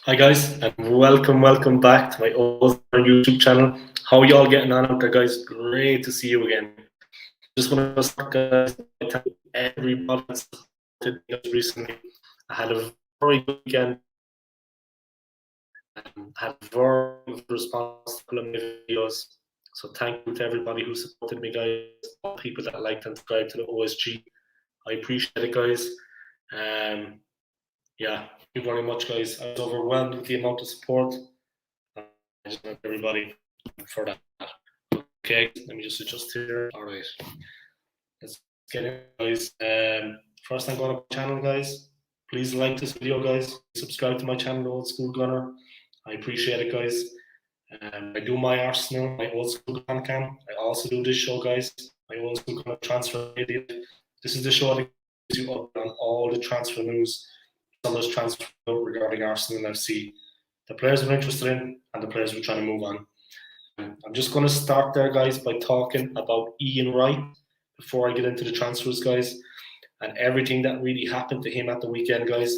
Hi guys, and welcome back to my old YouTube channel. How y'all getting on out there, guys? Great to see you again. Just want to start, guys, by thanking everybody that supported me guys recently. I had a very good weekend. Had a very good response to my videos. So thank you to everybody who supported me, guys. All the people that liked and subscribed to the OSG. I appreciate it, guys. Yeah, thank you very much, guys. I was overwhelmed with the amount of support. I just thank everybody for that. Okay, let me just adjust here. All right, let's get it, guys. First, I'm going to my channel, guys. Please like this video, guys. Subscribe to my channel, Old School Gunner. I appreciate it, guys. I do my Arsenal, my Old School Gun Cam. I also do this show, guys. My Old School Gunner Transfer Idiot. This is the show that gives you up on all the transfer news, summer's transfer regarding Arsenal FC, the players we're interested in, and the players we're trying to move on. I'm just going to start there, guys, by talking about Ian Wright before I get into the transfers, guys, and everything that really happened to him at the weekend, guys.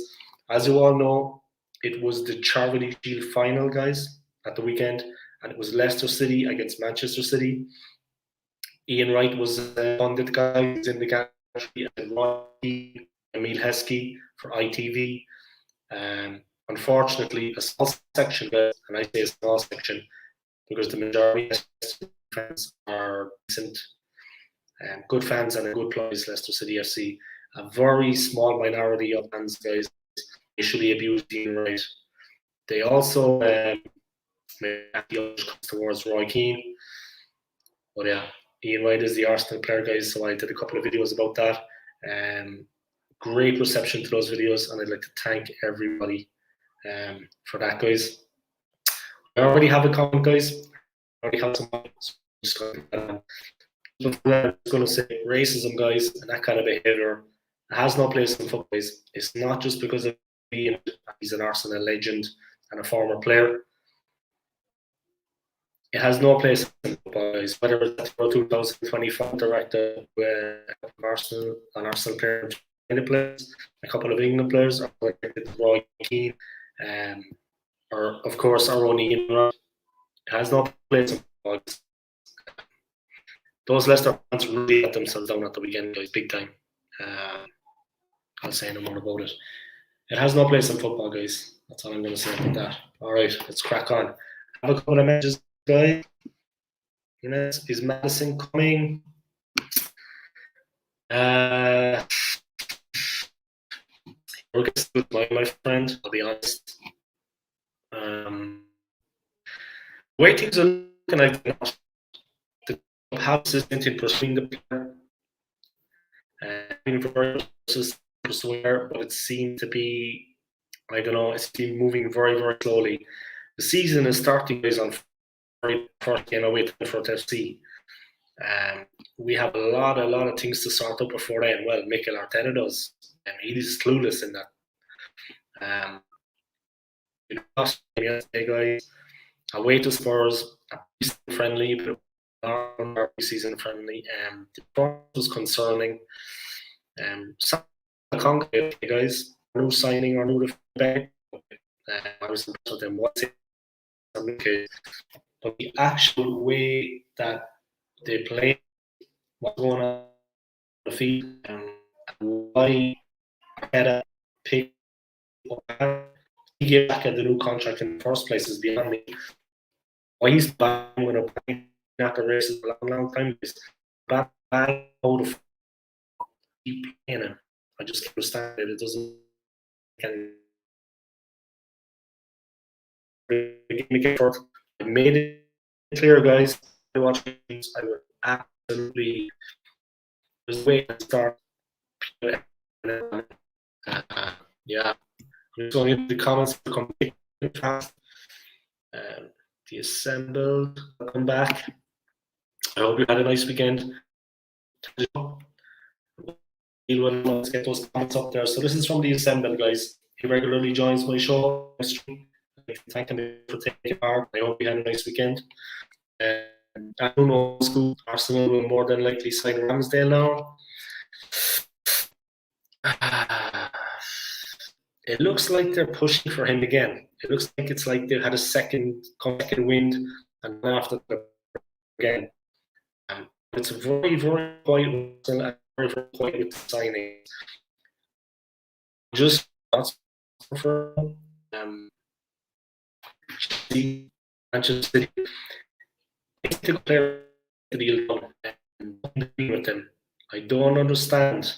As you all know, it was the Charity Shield final, guys, at the weekend, and it was Leicester City against Manchester City. Ian Wright was funded, guys, in the country, and Roy Emil Heskey for ITV. Unfortunately, a small section, guys, and I say a small section because the majority of fans are decent, good fans and a good place, Leicester City FC. A very small minority of fans, guys, initially abused Ian Wright. They also made the towards Roy Keane. But yeah, Ian Wright is the Arsenal player, guys, so I did a couple of videos about that. Great reception to those videos, and I'd like to thank everybody for that, guys. I already have a comment, guys. I already have some. I'm just going to say racism, guys, and that kind of behaviour has no place in football, guys. It's not just because of being he's an Arsenal legend and a former player. It has no place in football, guys. Whether it's for 2025 director of Arsenal, an Arsenal player, players, a couple of England players, or Roy Keane, or of course our own Ian Wright. It has no place in football. Those Leicester fans really let themselves down at the weekend, guys, big time. I'll say no more about it. It has no place in football, guys. That's all I'm going to say about that. All right, let's crack on. I have a couple of messages, guys. Is Madison coming? My friend, I'll be honest. Way things are looking, I think the house isn't in pursuing the plan. But it seemed to be, I don't know, it's been moving very, very slowly. The season is starting guys on Friday, 14 away to FC. We have a lot of things to sort out before then. Well, Mikel Arteta does. He's clueless in that. Yesterday, guys, away to Spurs, friendly, but not season friendly. The performance was concerning. Some concrete, guys, new signing or new back. I was impressed with them. What's it? But the actual way that they play, what's going on the field, and why Arteta picked he gave back at the new contract in the first place is beyond me. Why he's buying with a not the races for a long time is bad out of keep playing him. I just can't understand it. It doesn't I made it clear, guys. I watch games. I would absolutely just wait and start. Yeah. I'm just going into the comments to come fast. The assembled, welcome back. I hope you had a nice weekend. Let's get those comments up there. So this is from the assembled, guys. He regularly joins my show. Thank him for taking part. I hope you had a nice weekend. I don't know, Skool, Arsenal will more than likely sign Ramsdale now. it looks like they're pushing for him again. It looks like it's like they've had a second wind, and after again. It's very, very quiet, and very, very quiet with the signing. Just for Manchester City, the player the deal done and with them. I don't understand.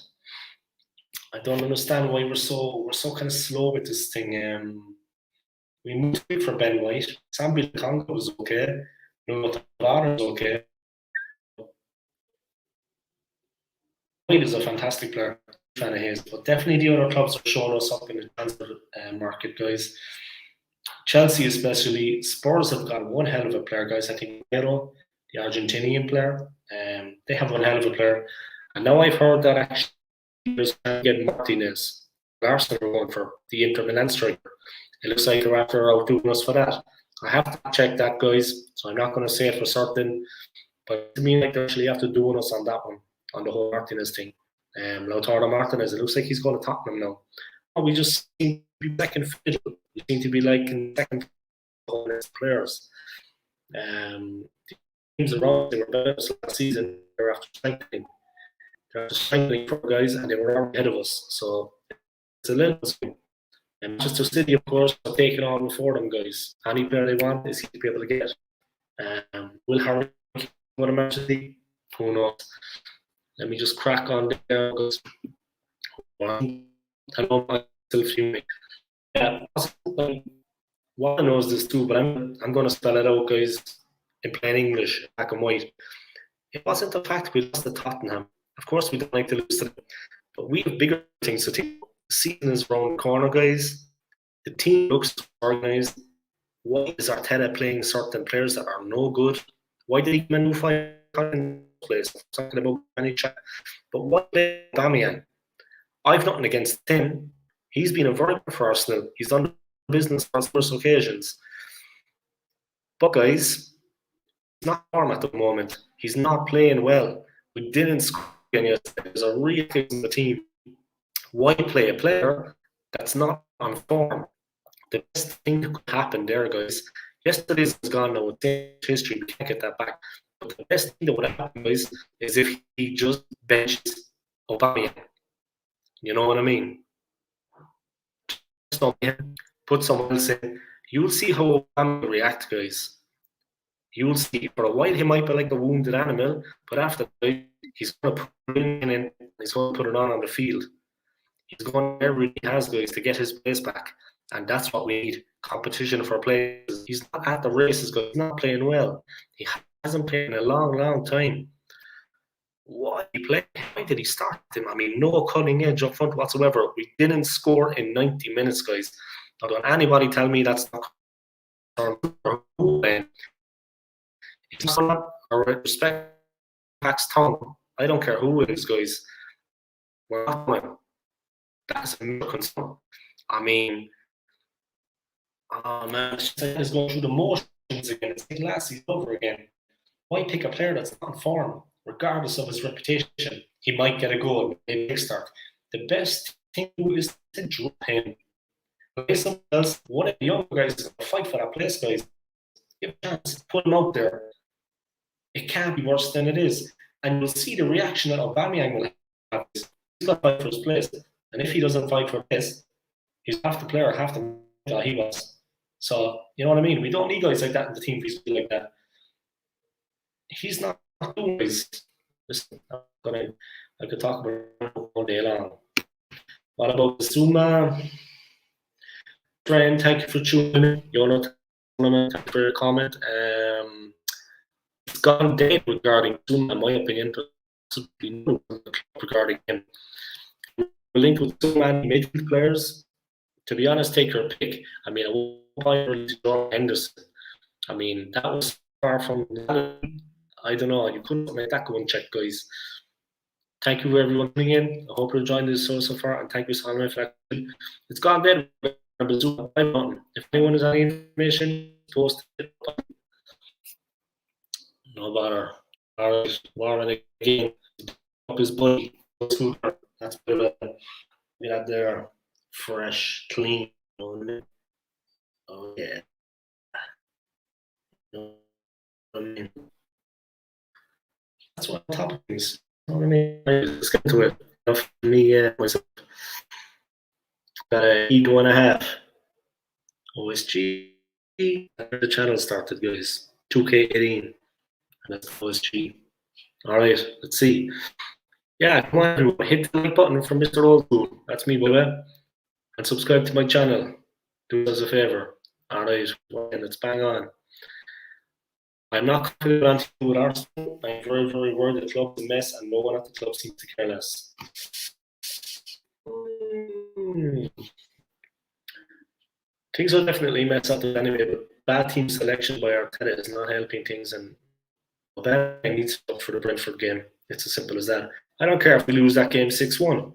I don't understand why we're so kind of slow with this thing. We moved for Ben White. Sambi Congo was okay. No, Tavares was okay. White is a fantastic player. Fan of his, but definitely the other clubs are showing us up in the transfer market, guys. Chelsea, especially, Spurs have got one hell of a player, guys. I think Guerrero, the Argentinian player, they have one hell of a player. And now I've heard that actually there's get Martinez, Arsenal are going for the Inter Milan striker. It looks like they're after outdoing us for that. I have to check that, guys. So I'm not going to say it for certain, but to me, like they're actually after doing us on that one, on the whole Martinez thing. Lautaro Martinez, it looks like he's going to Tottenham now. Oh, we just seem to be second fiddle. We seem to be like in second players. Teams around they were better last season. They're after strengthening. They're after strengthening for guys, and they were already ahead of us. So it's a little bit. And Manchester City, of course, are taking on before them, guys. Any player they want, they seem to be able to get. Will Harry go to Manchester City? Who knows? Let me just crack on there, because I know I'm still fuming. Yeah, one knows this too, but I'm going to spell it out, guys, in plain English, black and white. It wasn't the fact we lost to Tottenham. Of course, we don't like to lose to them, but we have bigger things to take. The season is around the corner, guys. The team looks organised. Why is Arteta playing certain players that are no good? Why did he move five in the place? I'm talking about any chat. But what about Aubameyang? I've nothing against him. He's been a very good for Arsenal. He's done business on numerous occasions. But guys, he's not form at the moment. He's not playing well. We didn't score again yesterday. There's a real fix in the team. Why play a player that's not on form? The best thing that could happen there, guys. Yesterday's is gone now. It's history. We can't get that back. But the best thing that would happen, guys, is if he just benches Aubameyang. You know what I mean? Just don't put someone else in. You'll see how Aubameyang react, guys. You'll see. For a while, he might be like a wounded animal, but after that, he's going to put it in and he's going to put it on the field. He's going wherever he has, guys, to get his place back. And that's what we need. Competition for players. He's not at the races, guys. He's not playing well. He hasn't played in a long, long time. Why did he start him? I mean, no cutting edge up front whatsoever. We didn't score in 90 minutes, guys. Now, don't anybody tell me that's not it's not a respect Pax tongue. I don't care who it is, guys. We're not going. That's a mere concern. I mean, man, it's going through the motions again. It's like last season over again. Why pick a player that's not in form, regardless of his reputation? He might get a goal, maybe a start. The best thing to do is to drop him. Play someone else. One of the young guys is going to fight for that place, guys. Give a chance. Put him out there. It can't be worse than it is. And you'll see the reaction that Aubameyang will have. He's got to fight for his place. And if he doesn't fight for this, he's half the player, half the that he was. So, you know what I mean? We don't need guys like that in the team. He's like that. He's not doing this. Listen, I could talk about it all day long. What about the Zuma? Brian, thank you for tuning in. Thank you for your comment. It's gone dead regarding Zuma, in my opinion, regarding him. We're linked with Zuma midfield players. To be honest, take your pick. I mean, I won't buy Jordan Henderson. I mean, that was far from. I don't know. You couldn't make that go and check, guys. Thank you, everyone, tuning in. I hope you're enjoying this so far, and thank you, Salman, for that. It's gone dead. If anyone has any information, post it. No bother. All right, Warren again. Up his buddy. That's good. We had there. fresh, clean. You know what I mean? Oh yeah. You know what I mean? That's what top of things. You know what I mean? Let's get into it. Enough for me, myself. Got a E2.5. OSG. The channel started, guys. 2K18. And that's OSG. Alright, let's see. Yeah, come on, hit the like button from Mr. Old School. That's me, by the way. And subscribe to my channel. Do us a favour. Alright, and it's bang on. I'm not confident with Arsenal. I'm very, very worried the club's a mess and no one at the club seems to care less. Things will definitely mess up anyway, but bad team selection by Arteta is not helping things, and Aubameyang needs to look for the Brentford game. It's as simple as that. I don't care if we lose that game 6-1.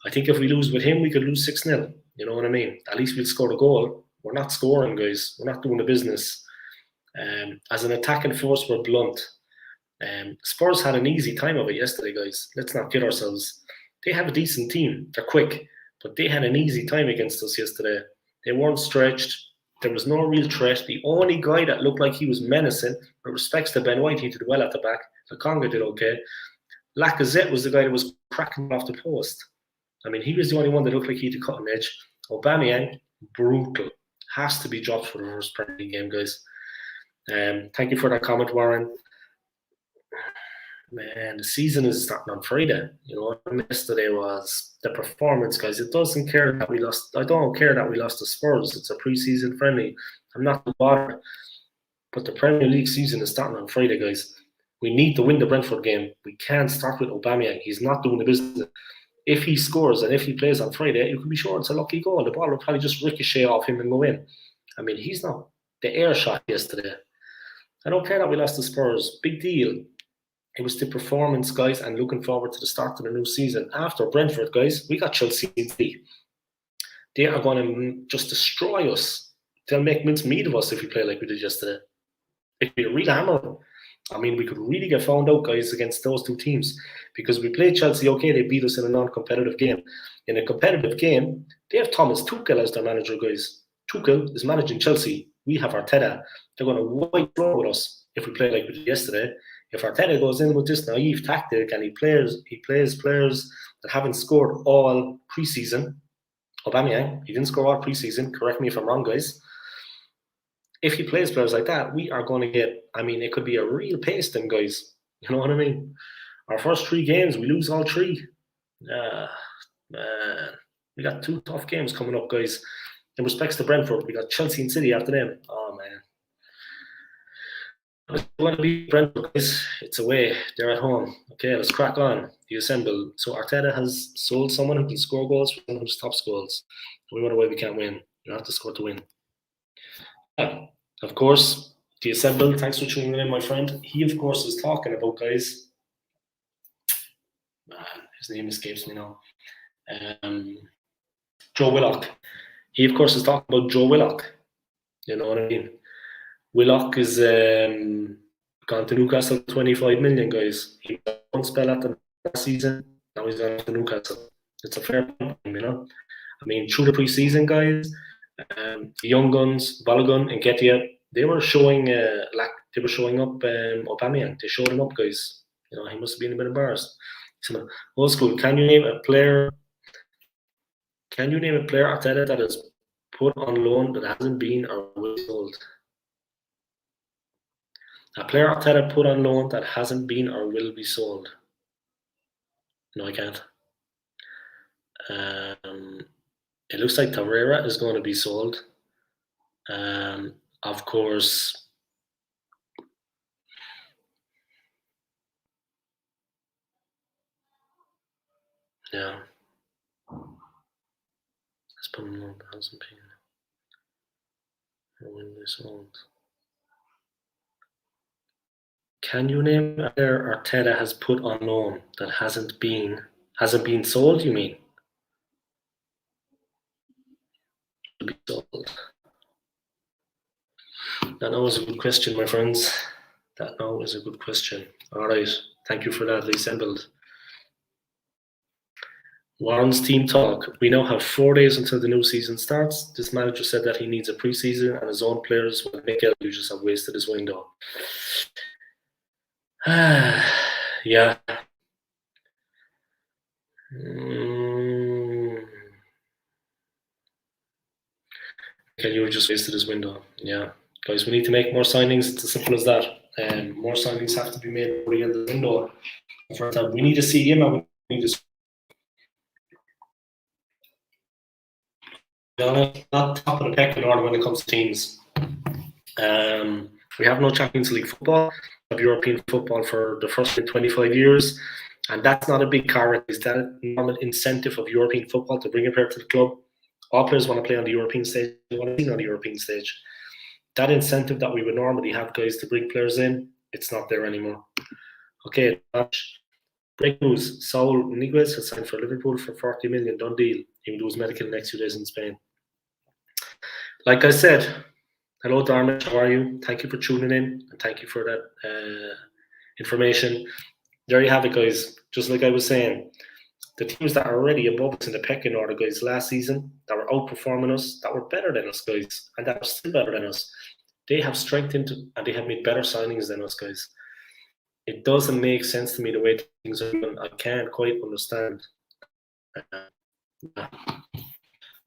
I think if we lose with him, we could lose 6-0. You know what I mean? At least we'll score the goal. We're not scoring, guys. We're not doing the business. As an attacking force, we're blunt. Spurs had an easy time of it yesterday, guys. Let's not kid ourselves. They have a decent team. They're quick, but they had an easy time against us yesterday. They weren't stretched. There was no real threat. The only guy that looked like he was menacing, with respects to Ben White, he did well at the back. Lokonga did okay. Lacazette was the guy that was cracking off the post. I mean, he was the only one that looked like he had a cutting edge. Aubameyang, brutal. Has to be dropped for the first Premier League game, guys. Thank you for that comment, Warren. Man, the season is starting on Friday. You know what yesterday was the performance, guys. It doesn't care that we lost. I don't care that we lost to Spurs. It's a pre-season friendly. I'm not bothered. But the Premier League season is starting on Friday, guys. We need to win the Brentford game. We can't start with Aubameyang. He's not doing the business. If he scores and if he plays on Friday, you can be sure it's a lucky goal. The ball will probably just ricochet off him and go in. I mean, he's not the air shot yesterday. I don't care that we lost to Spurs. Big deal. It was the performance, guys, and looking forward to the start of the new season. After Brentford, guys, we got Chelsea. They are going to just destroy us. They'll make mincemeat of us if we play like we did yesterday. It'd be a real hammer. I mean, we could really get found out, guys, against those two teams because we played Chelsea. Okay, they beat us in a non-competitive game. In a competitive game, they have Thomas Tuchel as their manager, guys. Tuchel is managing Chelsea. We have Arteta. They're going to wipe floor with us if we play like we did yesterday. If Arteta goes in with this naive tactic and he plays players that haven't scored all preseason, Aubameyang, he didn't score all preseason. Correct me if I'm wrong, guys. If he plays players like that, we are going to get, I mean, it could be a real pasting, guys. You know what I mean? Our first 3 games, we lose all 3. Man. We got 2 tough games coming up, guys. In respects to Brentford, we got Chelsea and City after them. Oh, man. I want to beat Brentford, guys. It's away. They're at home. Okay, let's crack on. The assemble. So Arteta has sold someone who can score goals for someone who stops goals. We wonder why we can't win. You have to score to win. Yeah, of course, the assemble. Thanks for tuning in, my friend. He, of course, is talking about, guys. His name escapes me now. Joe Willock. He, of course, is talking about Joe Willock. You know what I mean? Willock is gone to Newcastle, 25 million, guys. He had one spell at the last season. Now he's gone to Newcastle. It's a fair point, you know. I mean, through the pre-season, guys, young guns, Balogun and Ketia, they were showing they were showing up Aubameyang. They showed him up, guys. You know, he must have been a bit embarrassed. So, Old School, can you name a player? Can you name a player Arteta that is put on loan that hasn't been or will be sold? A player Arteta put on loan that hasn't been or will be sold. No, I can't. It looks like Torreira is going to be sold. Of course, yeah. Let's put him on 1,000 p. Or will be sold. Can you name a player Arteta has put on loan that hasn't been sold? You mean? To be sold. That now is a good question, my friends. That now is a good question. All right, thank you for that, assembled. Warren's team talk. We now have 4 days until the new season starts. This manager said that he needs a pre-season and his own players will make it. You just have wasted his window. Yeah. Okay, you just wasted his window. Yeah. Guys, we need to make more signings. It's as simple as that. More signings have to be made before the end of the window. For that, we need to see him and we need to not top of the pecking order when it comes to teams. We have no Champions League football, we have European football for the first 25 years, and that's not a big carrot. Is that a normal incentive of European football to bring a player to the club? All players want to play on the European stage. They want to be on the European stage. That incentive that we would normally have, guys, to bring players in, it's not there anymore. Okay, break news. Saul Niguez has signed for Liverpool for 40 million, done deal. He will do his medical in the next few days in Spain. Like I said, hello Darmish, how are you? Thank you for tuning in and thank you for that information. There you have it, guys. Just like I was saying, the teams that are already above us in the pecking order, guys, last season, that were outperforming us, that were better than us, guys, and that are still better than us, they have strengthened and they have made better signings than us, guys. It doesn't make sense to me the way things are going. I can't quite understand.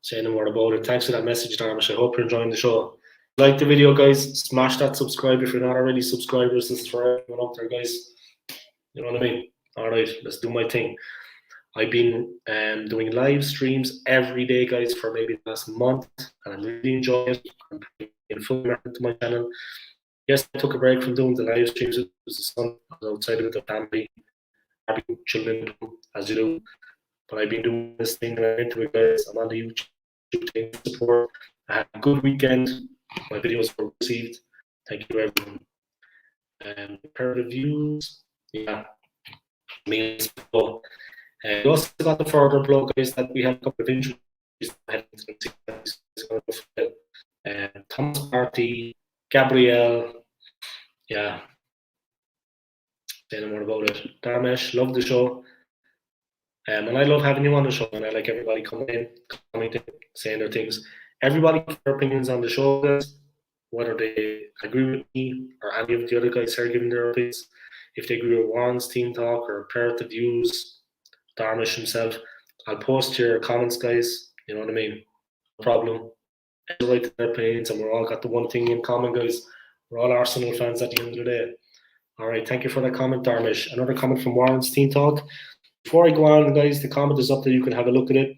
Say no more about it. Thanks for that message, Darmish. I hope you're enjoying the show. Like the video, guys. Smash that subscribe if you're not already subscribers. This is for everyone out there, guys. You know what I mean? All right, let's do my thing. I've been doing live streams every day, guys, for maybe the last month, and I'm really enjoying it. I'm putting full effort into my channel. Yes, I took a break from doing the live streams. It was the sun. I was outside with the family, children, as you do. But I've been doing this thing and I'm into it, guys. I'm on the YouTube thing support. I had a good weekend. My videos were received. Thank you, everyone. Per reviews, yeah. We also got the further blow, guys, that we have a couple of injuries. Thomas Partey, Gabriel, yeah. Say no more about it. Darmish, love the show. And I love having you on the show, and I like everybody coming in, commenting, saying their things. Everybody has their opinions on the show, guys, whether they agree with me or any of the other guys here giving their opinions. If they agree with Warren's team talk or Imperative Views, Darmish himself, I'll post your comments, guys. You know what I mean? No problem. Everybody to their opinions, and we're all got the one thing in common, guys. We're all Arsenal fans at the end of the day. All right, thank you for that comment, Darmish. Another comment from Warren's team talk. Before I go on, guys, the comment is up there. You can have a look at it.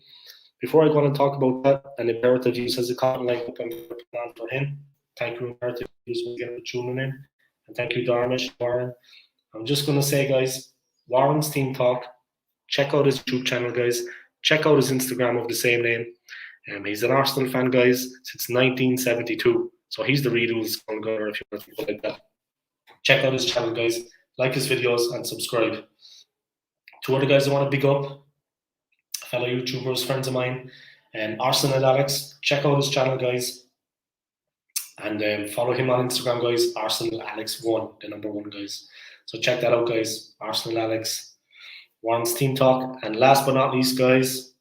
Before I go on and talk about that, and Imperative Views has a comment like up on for him. Thank you, Imperative Views, again for tuning in. And thank you, Darmish, Warren. I'm just going to say, guys, Warren's team talk. Check out his YouTube channel, guys. Check out his Instagram of the same name. He's an Arsenal fan, guys, since 1972. So he's the real Skool gunner, if you want to think like that. Check out his channel, guys. Like his videos and subscribe. Two other guys I want to big up, fellow YouTubers, friends of mine, Arsenal Alex. Check out his channel, guys, and follow him on Instagram, guys. Arsenal Alex 1, the number 1, guys. So check that out, guys. Arsenal Alex, Warren's team talk, and last but not least, guys,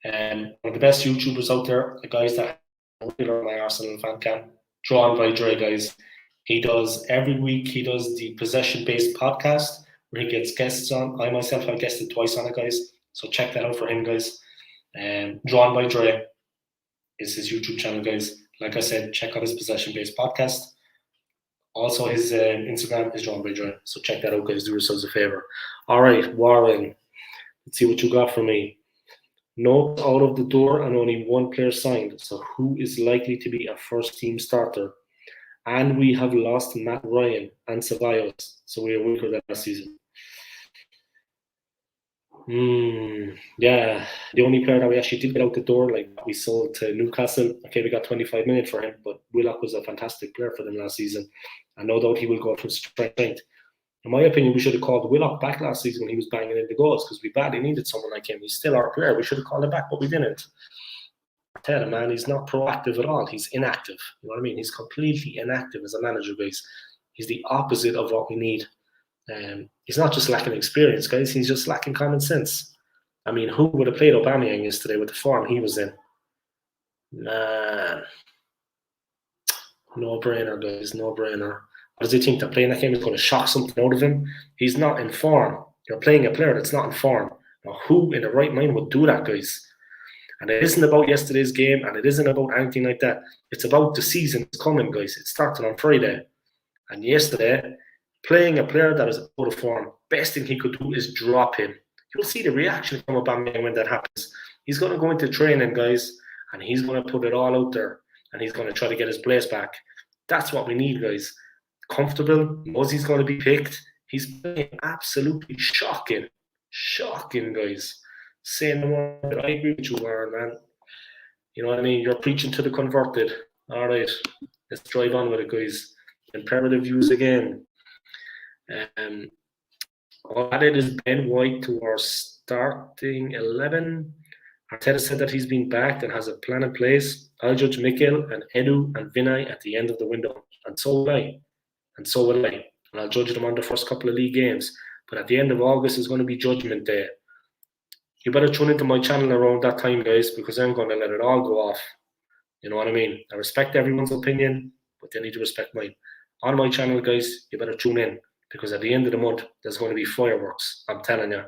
one of the best YouTubers out there, the guys that are my Arsenal fan can, Drawn by Dre, guys. He does every week. He does the possession-based podcast, where he gets guests on. I myself have guested twice on it, guys. So check that out for him, guys. Drawn by Dre is his YouTube channel, guys. Like I said, check out his possession-based podcast. Also, his Instagram is Drawn by Dre. So check that out, guys. Do yourselves a favor. All right, Warren. Let's see what you got for me. No out of the door and only one player signed. So who is likely to be a first-team starter? And we have lost Matt Ryan and Ceballos. So we are weaker than last season. Yeah, the only player that we actually did get out the door, like we sold to Newcastle. Okay, we got 25 million for him, but Willock was a fantastic player for them last season. And no doubt he will go from strength. In my opinion, we should have called Willock back last season when he was banging in the goals because we badly needed someone like him. He's still our player. We should have called him back, but we didn't. Arteta, man, he's not proactive at all. He's inactive. You know what I mean? He's completely inactive as a manager, guys. He's the opposite of what we need. He's not just lacking experience, guys. He's just lacking common sense. I mean, who would have played Aubameyang yesterday with the form he was in? Man, no brainer, guys, no brainer. What does he think that playing that game is going to shock something out of him? He's not in form. You're playing a player that's not in form. Now, who in the right mind would do that, guys? And it isn't about yesterday's game, and it isn't about anything like that. It's about the season coming, guys. It started on Friday. And yesterday, playing a player that is out of form, best thing he could do is drop him. You'll see the reaction from Aubameyang when that happens. He's going to go into training, guys, and he's going to put it all out there, and he's going to try to get his place back. That's what we need, guys. Comfortable, knows he's going to be picked. He's playing absolutely shocking, guys. Saying the word, I agree with you, Warren, man. You know what I mean? You're preaching to the converted. All right, let's drive on with it, guys. Imperative views again. All added is Ben White to our starting 11. Arteta said that he's been backed and has a plan in place. I'll judge Mikel and Edu and Vinay at the end of the window. And so will I. And I'll judge them on the first couple of league games. But at the end of August is going to be Judgment Day. You better tune into my channel around that time, guys, because I'm going to let it all go off. You know what I mean? I respect everyone's opinion, but they need to respect mine. On my channel, guys, you better tune in, because at the end of the month, there's going to be fireworks. I'm telling you.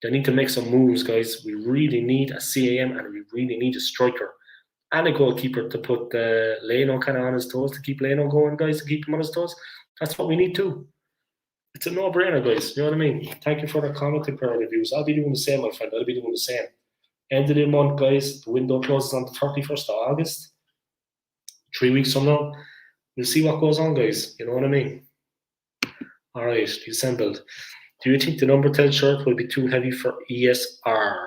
They need to make some moves, guys. We really need a CAM, and we really need a striker and a goalkeeper to put Leno kind of on his toes, to keep Leno going, guys, to keep him on his toes. That's what we need too. It's a no-brainer, guys. You know what I mean? Thank you for the comment and prayer reviews. I'll be doing the same, my friend. I'll be doing the same. End of the month, guys. The window closes on the 31st of August. 3 weeks from now. We'll see what goes on, guys. You know what I mean? All right, assembled. Do you think the number 10 shirt will be too heavy for ESR?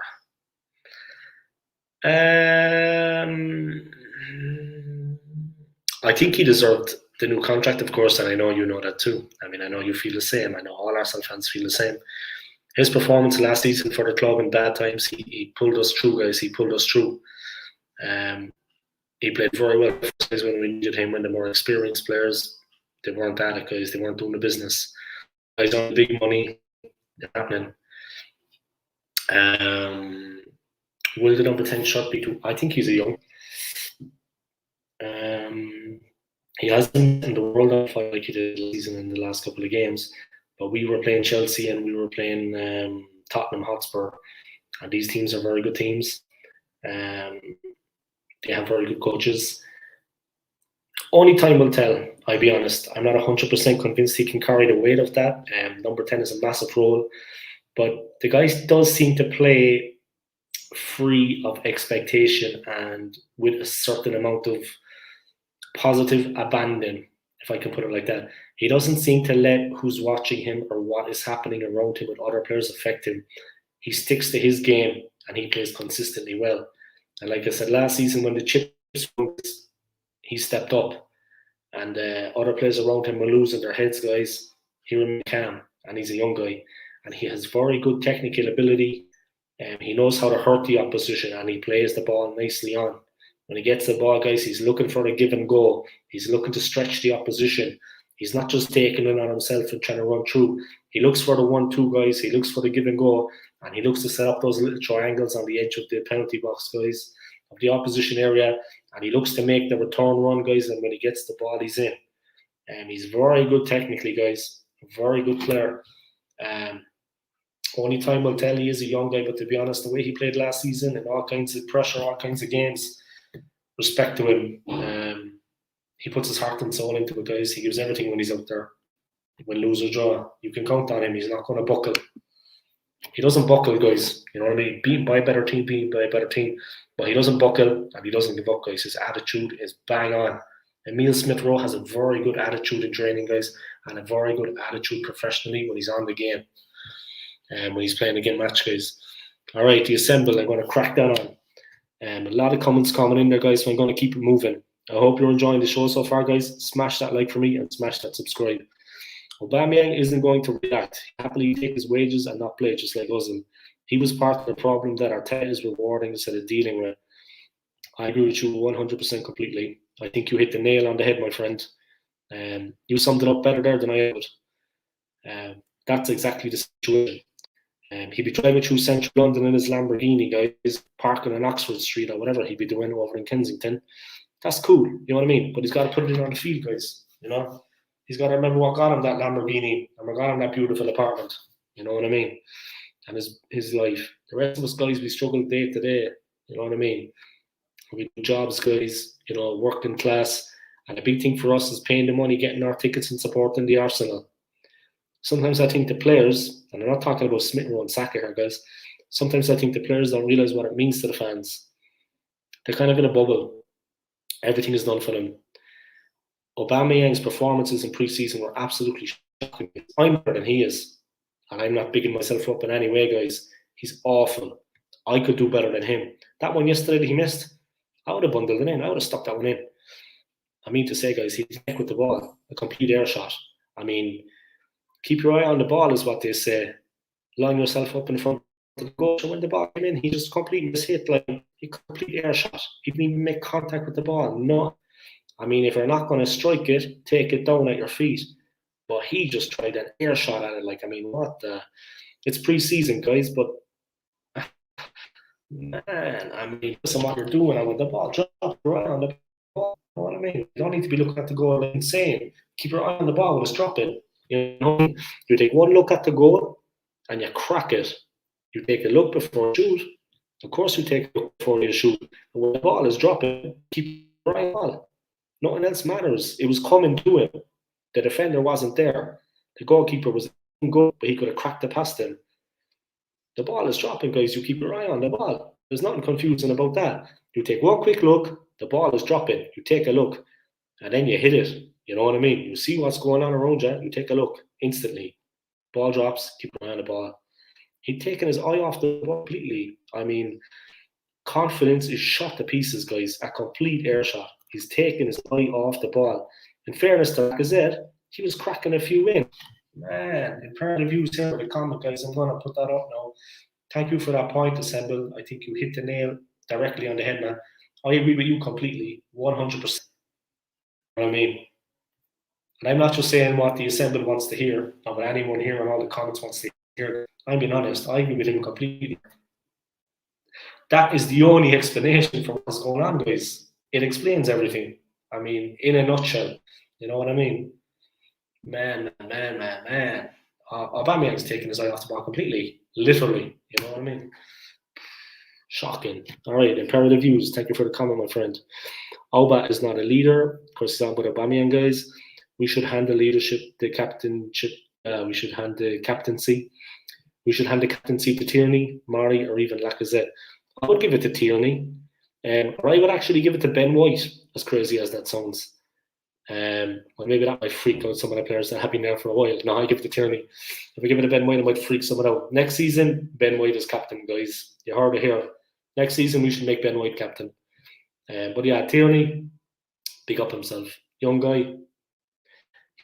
I think he deserved the new contract, of course, and I know you know that too. I mean, I know you feel the same. I know all Arsenal fans feel the same. His performance last season for the club in bad times, he pulled us through, guys. He pulled us through. He played very well when we needed him, when the more experienced players, they weren't at it, guys. They weren't doing the business. Guys on big money, they're happening. Will the number 10 shot be too? I think he's a young. He hasn't in the world on fire like he did last season in the last couple of games. But we were playing Chelsea and we were playing Tottenham Hotspur. And these teams are very good teams. They have very good coaches. Only time will tell, I'll be honest. I'm not 100% convinced he can carry the weight of that. Number 10 is a massive role. But the guy does seem to play free of expectation and with a certain amount of positive abandon, if I can put it like that. He doesn't seem to let who's watching him or what is happening around him with other players affect him. He sticks to his game and he plays consistently well. And like I said, last season when the chips, he stepped up and other players around him were losing their heads, guys. He remained calm, and he's a young guy. And he has very good technical ability. He knows how to hurt the opposition, and he plays the ball nicely on. When he gets the ball, guys, he's looking for a give and go. He's looking to stretch the opposition. He's not just taking it on himself and trying to run through. He looks for the 1-2, guys. He looks for the give and go, and he looks to set up those little triangles on the edge of the penalty box, guys, of the opposition area, and he looks to make the return run, guys, and when he gets the ball, he's in. He's very good technically, guys. Very good player. Only time will tell. He is a young guy, but to be honest, the way he played last season and all kinds of pressure, all kinds of games, respect to him. He puts his heart and soul into it, guys. He gives everything when he's out there. When lose or draw, you can count on him. He's not going to buckle. He doesn't buckle, guys. You know what I mean? Beaten by a better team, but he doesn't buckle and he doesn't give up, guys. His attitude is bang on. Emile Smith-Rowe has a very good attitude in training, guys, and a very good attitude professionally when he's on the game and when he's playing a game match, guys. All right, the assemble. I'm going to crack that on. A lot of comments coming in there, guys, so I'm going to keep it moving. I hope you're enjoying the show so far, guys. Smash that like for me and smash that subscribe. Aubameyang isn't going to react. Happily take his wages and not play just like Ozil. He was part of the problem that Arteta is rewarding instead of dealing with. I agree with you 100% completely. I think you hit the nail on the head, my friend. You summed it up better there than I would. That's exactly the situation. He'd be driving through central London in his Lamborghini, guys, parking on Oxford Street or whatever he'd be doing over in Kensington. That's cool, you know what I mean? But he's got to put it in on the field, guys, you know? He's got to remember what got him that Lamborghini and what got him that beautiful apartment, you know what I mean? And his life. The rest of us guys, we struggle day to day, you know what I mean? We do jobs, guys, you know, working class. And the big thing for us is paying the money, getting our tickets and supporting the Arsenal. Sometimes I think the players, and I'm not talking about Smith and Saka here, guys, sometimes I think the players don't realise what it means to the fans. They're kind of in a bubble. Everything is done for them. Aubameyang's performances in pre-season were absolutely shocking. I'm better than he is. And I'm not bigging myself up in any way, guys. He's awful. I could do better than him. That one yesterday that he missed, I would have bundled it in. I would have stuck that one in. I mean to say, guys, he's neck with the ball. A complete air shot. I mean, keep your eye on the ball is what they say. Line yourself up in front of the goal. So when the ball came in, he just completely mishit, like a complete air shot. He didn't even make contact with the ball. No. I mean, if you're not going to strike it, take it down at your feet. But he just tried an air shot at it. Like, I mean, what the? It's pre-season, guys, but man, I mean, listen what you're doing. And with the ball, drop right on the ball. You know what I mean? You don't need to be looking at the goal like insane. Keep your eye on the ball, just drop it. You know, you take one look at the goal and you crack it. You take a look before you shoot. Of course, you take a look before you shoot. And when the ball is dropping, keep your eye on the ball. Nothing else matters. It was coming to him. The defender wasn't there. The goalkeeper was good, but he could have cracked it past him. The ball is dropping, guys. You keep your eye on the ball. There's nothing confusing about that. You take one quick look, the ball is dropping. You take a look, and then you hit it. You know what I mean? You see what's going on around you, you take a look instantly. Ball drops, keep your eye on the ball. He'd taken his eye off the ball completely. I mean, confidence is shot to pieces, guys. A complete air shot. He's taken his eye off the ball. In fairness to Lacazette, he was cracking a few in. Man, in part of views here with the comment, guys, I'm going to put that up now. Thank you for that point, Assemble. I think you hit the nail directly on the head, man. I agree with you completely, 100%. You know what I mean? And I'm not just saying what the Assemble wants to hear, or what anyone here in all the comments wants to hear. I'm being honest, I agree with him completely. That is the only explanation for what's going on, guys. It explains everything. I mean, in a nutshell. You know what I mean? Man. Aubameyang's taking his eye off the ball completely. Literally. You know what I mean? Shocking. All right, imperative views. Thank you for the comment, my friend. Auba is not a leader. Of course, he's on with Aubameyang, guys. We should hand the leadership, the captainship. We should hand the captaincy. We should hand the captaincy to Tierney, Mari, or even Lacazette. I would give it to Tierney. Or I would actually give it to Ben White, as crazy as that sounds. Well, maybe that might freak out some of the players that have been there for a while. No, I give it to Tierney. If I give it to Ben White, it might freak someone out. Next season, Ben White is captain, guys. You heard it here. Next season, we should make Ben White captain. But yeah, Tierney, big up himself. Young guy.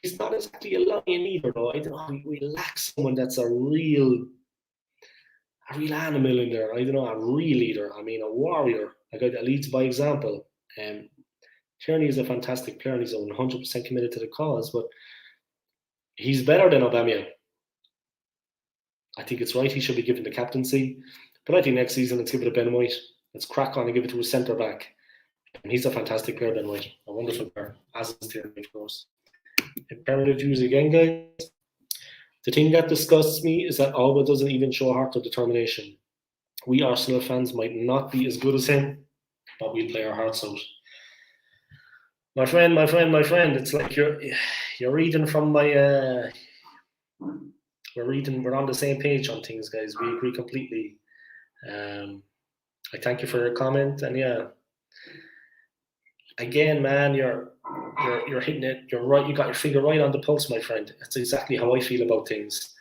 He's not exactly a lion either, though. I don't know. We lack someone that's a real animal in there. I don't know, a real leader. I mean, a warrior. A guy that leads by example. Tierney is a fantastic player and he's 100% committed to the cause, but he's better than Aubameyang. I think it's right he should be given the captaincy, but I think next season let's give it to Ben White. Let's crack on and give it to a centre back. And he's a fantastic player, Ben White. A wonderful player, as is Tierney, of course. Imperative views again, guys. The thing that disgusts me is that Alba doesn't even show heart or determination. We Arsenal fans might not be as good as him, but we'll play our hearts out. My friend, it's like you're reading from my we're on the same page on things, guys. We agree completely. I thank you for your comment, and yeah, again, man, you're hitting it. You're right. You got your finger right on the pulse, my friend. That's exactly how I feel about things.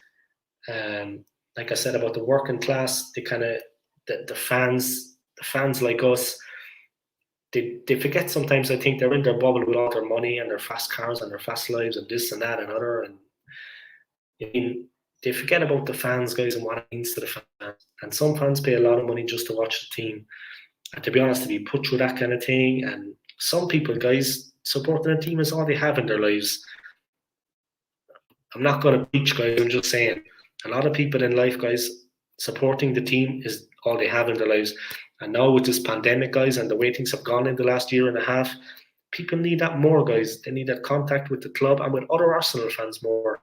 Like I said about the working class, the fans like us. They forget sometimes. I think they're in their bubble with all their money and their fast cars and their fast lives and this and that and other. And I mean, they forget about the fans, guys, and what it means to the fans. And some fans pay a lot of money just to watch the team. And to be honest, to be put through that kind of thing, and some people, guys, supporting a team is all they have in their lives. I'm not going to preach, guys. I'm just saying, a lot of people in life, guys, Supporting the team is all they have in their lives. And now with this pandemic, guys, and the way things have gone in the last year and a half, people need that more, guys. They need that contact with the club and with other Arsenal fans more.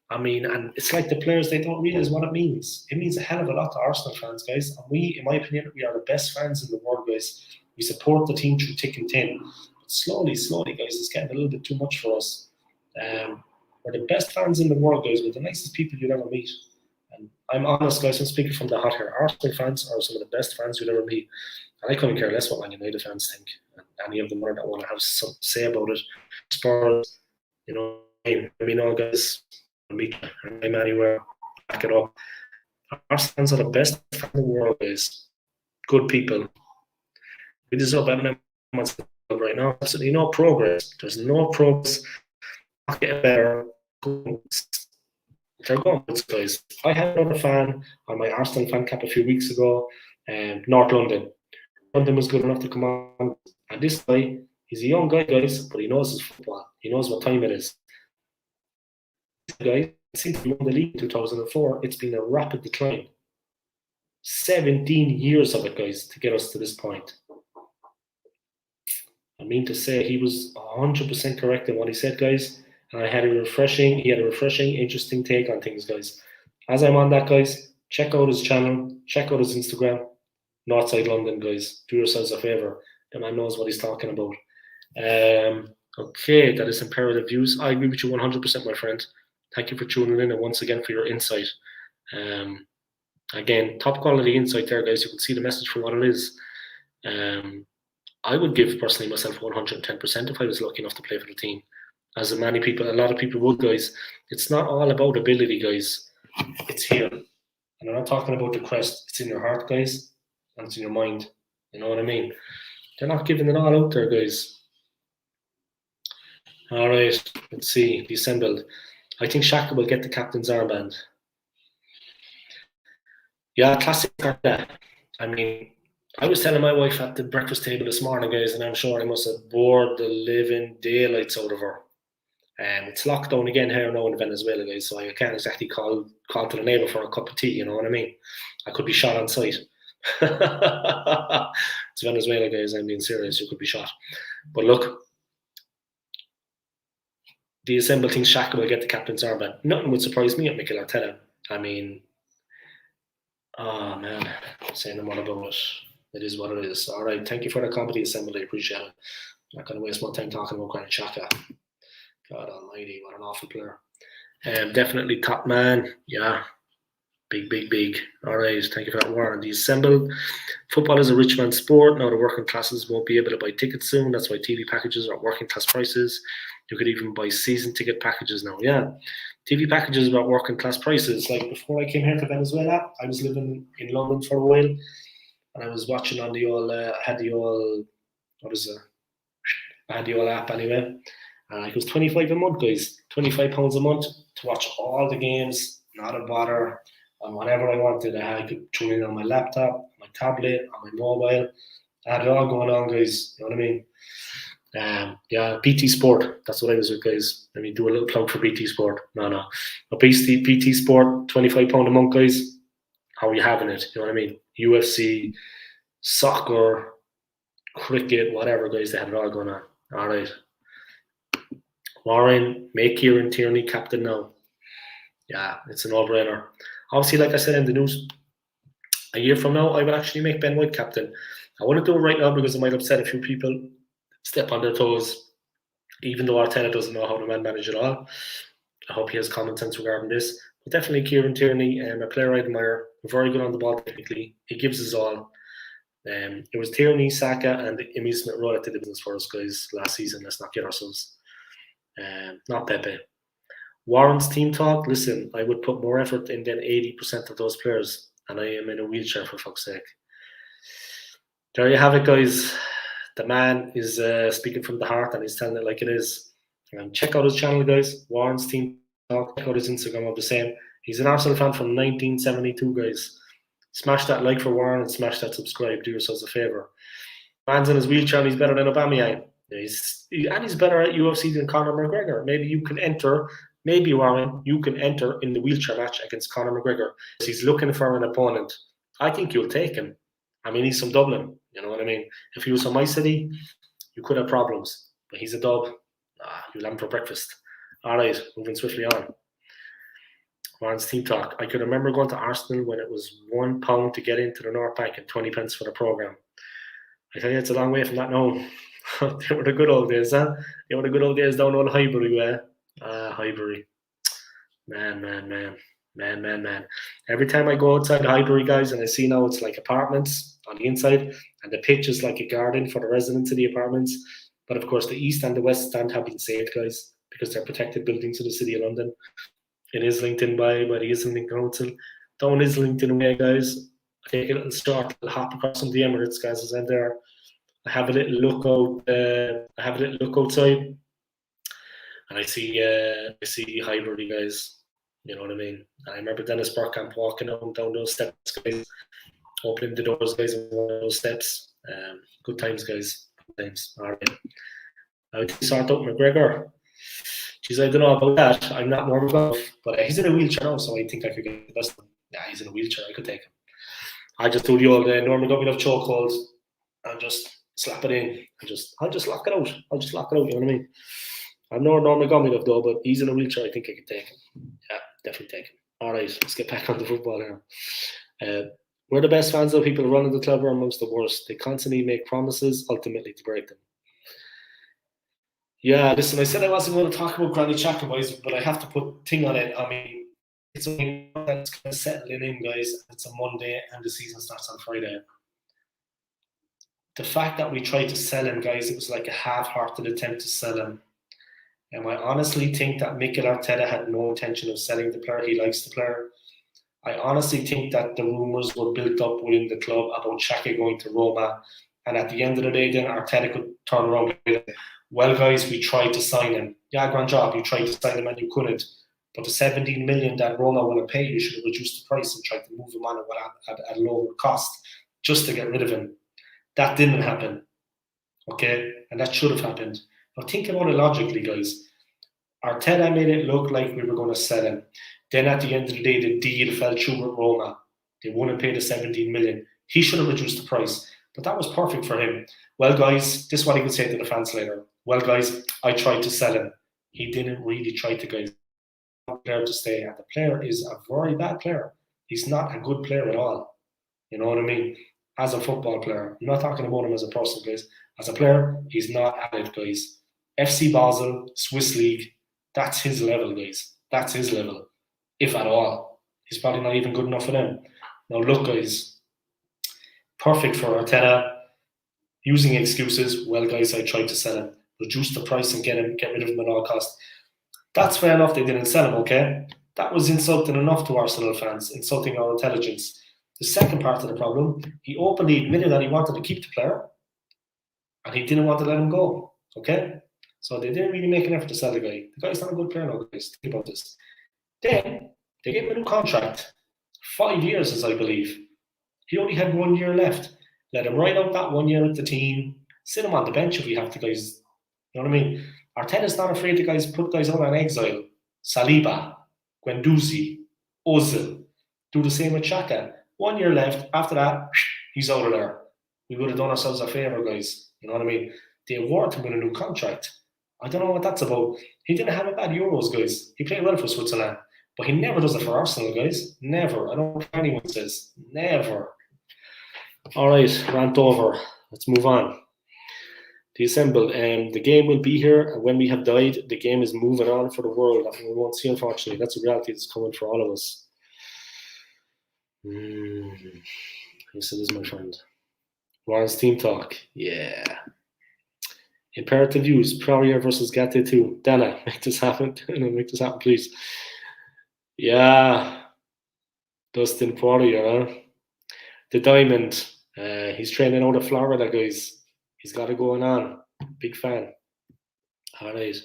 I mean, and it's like the players, they don't realize what it means. It means a hell of a lot to Arsenal fans, guys. And we, in my opinion, we are the best fans in the world, guys. We support the team through thick and thin. But slowly, guys, it's getting a little bit too much for us. We're the best fans in the world, guys. We're the nicest people you'll ever meet. And I'm honest, guys, I'm speaking from the heart here. Arsenal fans are some of the best fans you'll ever meet. And I couldn't care less what Man United fans think. And any of them that want to have something to say about it. Spurs, let me know, guys. Meet them anywhere, back it up. Arsenal fans are the best fans in the world, guys. Good people. We deserve better than right now. Absolutely no progress. There's no progress. Not getting better. They're going, guys. I had another fan on my Arsenal fan cap a few weeks ago, North London. London was good enough to come on. And this guy, he's a young guy, guys, but he knows his football. He knows what time it is. Guys, since we won the league in 2004, it's been a rapid decline. 17 years of it, guys, to get us to this point. I mean to say, he was 100% correct in what he said, guys. And he had a refreshing, interesting take on things, guys. As I'm on that, guys, check out his channel, check out his Instagram, Northside London, guys. Do yourselves a favor. The man knows what he's talking about. Okay, that is imperative views. I agree with you 100%, my friend. Thank you for tuning in and once again for your insight. Again, top quality insight there, guys. You can see the message for what it is. I would give personally myself 110% if I was lucky enough to play for the team. As a lot of people would, guys. It's not all about ability, guys. It's here. And I'm not talking about the crest. It's in your heart, guys. And it's in your mind. You know what I mean? They're not giving it all out there, guys. All right. Let's see. The assembled. I think Xhaka will get the captain's armband. Yeah, classic Arteta. I mean, I was telling my wife at the breakfast table this morning, guys, and I'm sure I must have bored the living daylights out of her. It's lockdown again here now in Venezuela, guys, so I can't exactly call to the neighbour for a cup of tea, you know what I mean? I could be shot on sight. It's Venezuela, guys, I'm being serious, you could be shot. But look, the assembled thinks Xhaka will get the captain's armband. Nothing would surprise me at Mikel Arteta. I mean, oh man, saying them all about it. It is what it is. All right, thank you for the comedy assembly. I appreciate it. I'm not going to waste more time talking about Granit Xhaka. God almighty, what an awful player. Definitely top man. Yeah, big. All right, thank you for that, Warren. The assembled. Football is a rich man's sport. Now the working classes won't be able to buy tickets soon. That's why TV packages are at working class prices. You could even buy season ticket packages now. Yeah, TV packages are at working class prices. Like before I came here to Venezuela, I was living in London for a while, and I was watching on the old. I had the old app anyway. And it was 25 a month, guys. £25 a month to watch all the games, not a bother, on whatever I wanted. I could tune in on my laptop, my tablet, on my mobile. I had it all going on, guys. You know what I mean? Yeah, BT Sport. That's what I was with, guys. Let me do a little plug for BT Sport. No. But BT Sport, £25 a month, guys. How are you having it? You know what I mean? UFC, soccer, cricket, whatever, guys. They had it all going on. All right. Warren, make Kieran Tierney captain now. Yeah, it's a no-brainer. Obviously, like I said in the news, a year from now, I will actually make Ben White captain. I want to do it right now because it might upset a few people, step on their toes, even though Arteta doesn't know how to manage it all. I hope he has common sense regarding this. But definitely Kieran Tierney, a player I admire, very good on the ball technically. He gives his all. It was Tierney, Saka, and Emile Smith-Rowe that did the business for us, guys, last season. Let's not get ourselves. Not Pepe. Warren's team talk. Listen, I would put more effort in than 80% of those players, and I am in a wheelchair for fuck's sake. There you have it, guys. The man is speaking from the heart, and he's telling it like it is. Check out his channel, guys. Warren's team talk. Check out his Instagram of the same. He's an Arsenal fan from 1972, guys. Smash that like for Warren and smash that subscribe. Do yourselves a favor. Man's in his wheelchair, and he's better than Aubameyang. He's better at UFC than Conor McGregor. Maybe you can enter maybe, Warren, you can enter in the wheelchair match against Conor McGregor. He's looking for an opponent. I think you'll take him. I mean, he's from Dublin. You know what I mean? If he was from my city, you could have problems. But he's a dub. You'll have him for breakfast. All right, moving swiftly on. Warren's team talk. I could remember going to Arsenal when it was £1 to get into the North Bank and 20 pence for the programme. I tell you, it's a long way from that now. They were the good old days, huh? They were the good old days down on Highbury way. Highbury. Man. Every time I go outside Highbury, guys, and I see now it's like apartments on the inside, and the pitch is like a garden for the residents of the apartments. But of course, the east and the west stand have been saved, guys, because they're protected buildings of the City of London. It is linked in by the Islington Council. Down Islington way, guys. I take a little short, a little hop across from the Emirates, guys, as I'm there. I have a little look out. Outside, and I see Highbury, guys. You know what I mean? I remember Dennis Bergkamp walking down those steps, guys, opening the doors, guys, on one of those steps. Good times, guys. Good times. All right. I would sort out McGregor. Jeez, I don't know about that. I'm not normal enough, but he's in a wheelchair now, so I think I could get the best of him. Yeah, he's in a wheelchair. I could take him. I just do the old Norman got me enough chokeholds and just slap it in. I'll just lock it out. You know what I mean? I'm not Norman Gomilov though, but he's in a wheelchair. I think I could take him. Yeah, definitely take him. All right, let's get back on the football now. We're the best fans of people who run the club are amongst the worst. They constantly make promises, ultimately to break them. Yeah, listen, I said I wasn't going to talk about Granny Xhaka, boys, but I have to put thing on it. I mean, it's only that's kind of settling in, guys. It's a Monday and the season starts on Friday. The fact that we tried to sell him, guys, it was like a half-hearted attempt to sell him. And I honestly think that Mikel Arteta had no intention of selling the player. He likes the player. I honestly think that the rumours were built up within the club about Xhaka going to Roma. And at the end of the day, then Arteta could turn around and say, well, guys, we tried to sign him. Yeah, grand job. You tried to sign him and you couldn't. But the 17 million that Roma want to pay, you should have reduced the price and tried to move him on at a lower cost just to get rid of him. That didn't happen. Okay? And that should have happened. Now think about it logically, guys. Arteta made it look like we were going to sell him. Then at the end of the day, the deal fell through with Roma. They wouldn't pay the 17 million. He should have reduced the price. But that was perfect for him. Well, guys, this is what he would say to the fans later. Well, guys, I tried to sell him. He didn't really try to, guys. Player to stay. And the player is a very bad player. He's not a good player at all. You know what I mean? As a football player. I'm not talking about him as a person, guys. As a player, he's not at it, guys. FC Basel, Swiss League, that's his level, guys. That's his level. If at all. He's probably not even good enough for them. Now, look, guys. Perfect for Arteta. Using excuses. Well, guys, I tried to sell him. Reduce the price and get rid of him at all costs. That's fair enough. They didn't sell him, okay? That was insulting enough to Arsenal fans, insulting our intelligence. The second part of the problem, he openly admitted that he wanted to keep the player and he didn't want to let him go, okay? So they didn't really make an effort to sell the guy. The guy's not a good player now, guys. Think about this. Then they gave him a new contract. 5 years, as I believe. He only had 1 year left. Let him ride out that 1 year with the team. Sit him on the bench if we have to, guys. You know what I mean? Arteta's not afraid to put guys out on exile. Saliba, Guendouzi, Ozil. Do the same with Xhaka. 1 year left. After that, he's out of there. We would have done ourselves a favour, guys. You know what I mean? They award him with a new contract. I don't know what that's about. He didn't have a bad Euros, guys. He played well for Switzerland. But he never does it for Arsenal, guys. Never. I don't know what anyone says. Never. All right, rant over. Let's move on. The assemble. The game will be here, and when we have died, the game is moving on for the world. That we won't see, unfortunately. That's a reality that's coming for all of us. Yes, it is, my friend. Warren's team talk. Yeah. Imperative views. Poirier versus Gatti 2. Dana, make this happen. Make this happen, please. Yeah. Dustin Poirier, huh? The Diamond. He's training out of Florida, guys. He's got it going on. Big fan. All right.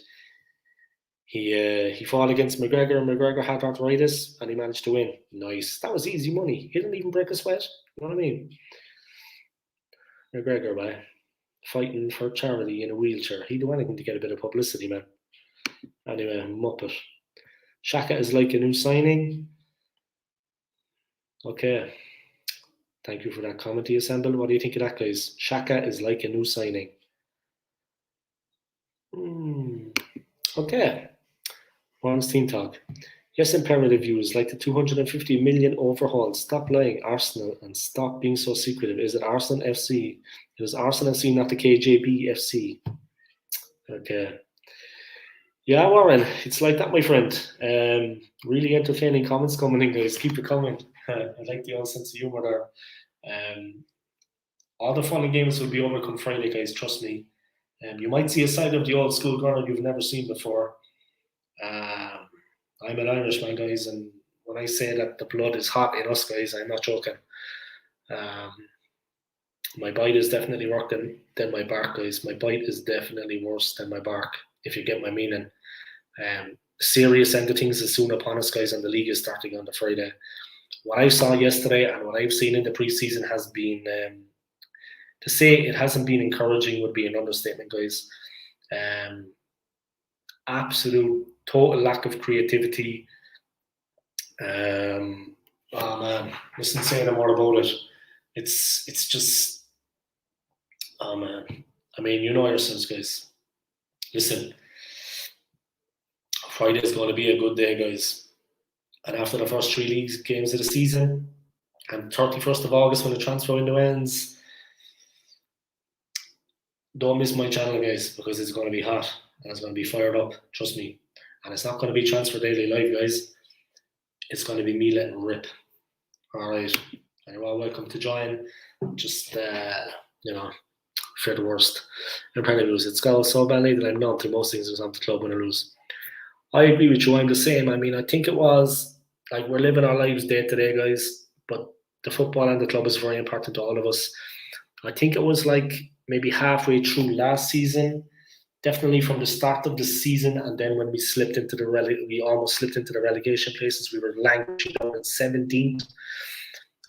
He fought against McGregor, and McGregor had arthritis, and he managed to win. Nice. That was easy money. He didn't even break a sweat. You know what I mean? McGregor, man. Fighting for charity in a wheelchair. He'd do anything to get a bit of publicity, man. Anyway, Muppet. Xhaka is like a new signing. Okay. Thank you for that comment, Assemble. What do you think of that, guys? Xhaka is like a new signing. Okay. Ron's team talk. Yes, imperative views like the 250 million overhaul. Stop lying, Arsenal, and stop being so secretive. Is it Arsenal FC? It was Arsenal FC, not the KJB FC. Okay. Yeah, Warren, it's like that, my friend. Really entertaining comments coming in, guys. Keep it coming. I like the old sense of humor there. All the fun and games will be over come Friday, guys. Trust me. You might see a side of the old school girl you've never seen before. I'm an Irishman, guys, and when I say that the blood is hot in us, guys, I'm not joking. My bite is definitely worse than my bark, guys. My bite is definitely worse than my bark, if you get my meaning. Serious end of things is soon upon us, guys, and the league is starting on the Friday. What I saw yesterday and what I've seen in the preseason has been, to say it hasn't been encouraging would be an understatement, guys. Absolute total lack of creativity. Oh man, listen, say no more about it. It's just, oh man. I mean, you know yourselves, guys. Listen, Friday is going to be a good day, guys. And after the first 3 league games of the season, and 31st of August when the transfer window ends, don't miss my channel, guys, because it's going to be hot and it's going to be fired up. Trust me. And it's not going to be Transfer Daily Live, guys. It's going to be me letting rip. All right. And you're all welcome to join. Just, fear the worst. I'm trying to lose. It's gone so badly that I'm not to most things was on the club when I lose. I agree with you. I'm the same. I mean, I think it was like we're living our lives day to day, guys. But the football and the club is very important to all of us. I think it was like maybe halfway through last season, definitely from the start of the season, and then when we slipped into we almost slipped into the relegation places. We were languishing down in 17th,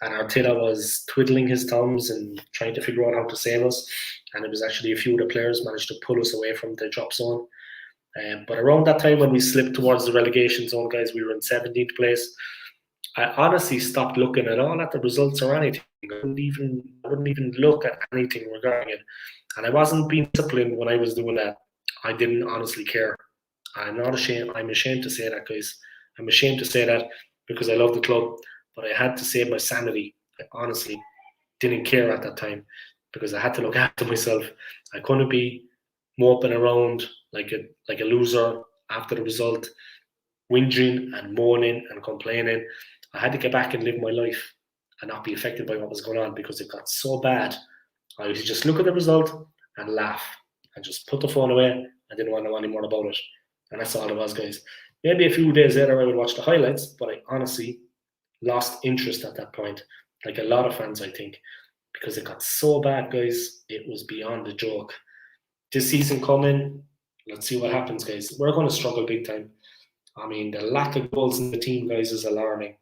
and Arteta was twiddling his thumbs and trying to figure out how to save us. And it was actually a few of the players managed to pull us away from the drop zone. But around that time when we slipped towards the relegation zone, guys, we were in 17th place. I honestly stopped looking at all at the results or anything. I wouldn't even look at anything regarding it. And I wasn't being disciplined when I was doing that. I didn't honestly care. I'm not ashamed. I'm ashamed to say that, guys. I'm ashamed to say that because I love the club, but I had to save my sanity. I honestly didn't care at that time because I had to look after myself. I couldn't be moping around like a loser after the result, whinging and moaning and complaining. I had to get back and live my life and not be affected by what was going on because it got so bad. I used to just look at the result and laugh and just put the phone away. I didn't want to know any more about it. And that's all it was, guys. Maybe a few days later I would watch the highlights, but I honestly lost interest at that point, like a lot of fans, I think, because it got so bad, guys. It was beyond a joke. This season coming, let's see what happens, guys. We're going to struggle big time. I mean, the lack of goals in the team, guys, is alarming.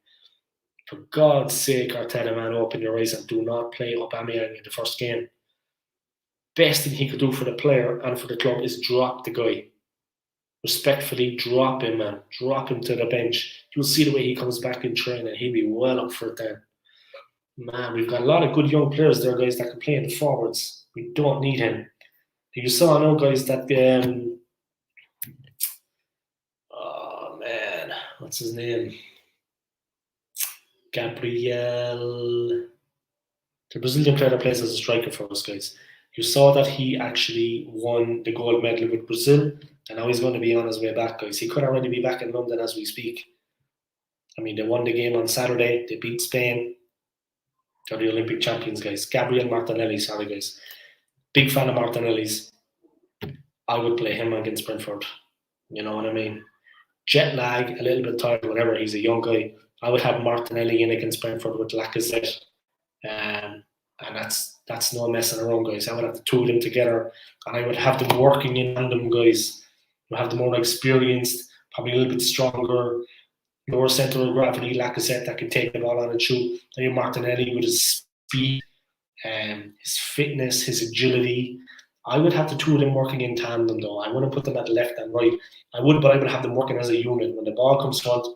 For God's sake, Arteta, man, open your eyes and do not play Aubameyang in the first game. Best thing he could do for the player and for the club is drop the guy. Respectfully, drop him, man. Drop him to the bench. You'll see the way he comes back in training. He'll be well up for it then. Man, we've got a lot of good young players there, guys, that can play in the forwards. We don't need him. You saw now, guys, that oh man, what's his name? Gabriel, the Brazilian player that plays as a striker for us, guys. You saw that he actually won the gold medal with Brazil, and now he's going to be on his way back, guys. He could already be back in London as we speak. I mean, they won the game on Saturday. They beat Spain. They're the Olympic champions, guys. Gabriel Martinelli, sorry, guys. Big fan of Martinelli's. I would play him against Brentford. You know what I mean? Jet lag, a little bit tired, whatever. He's a young guy. I would have Martinelli in against Brentford with Lacazette. And that's no messing around, guys. I would have the two of them together, and I would have them working in on them, guys. I would have the more experienced, probably a little bit stronger, lower centre of gravity Lacazette that can take the ball on and shoot. Then Martinelli with his speed, his fitness, his agility. I would have the two of them working in tandem, though. I wouldn't put them at left and right. I would have them working as a unit. When the ball comes front,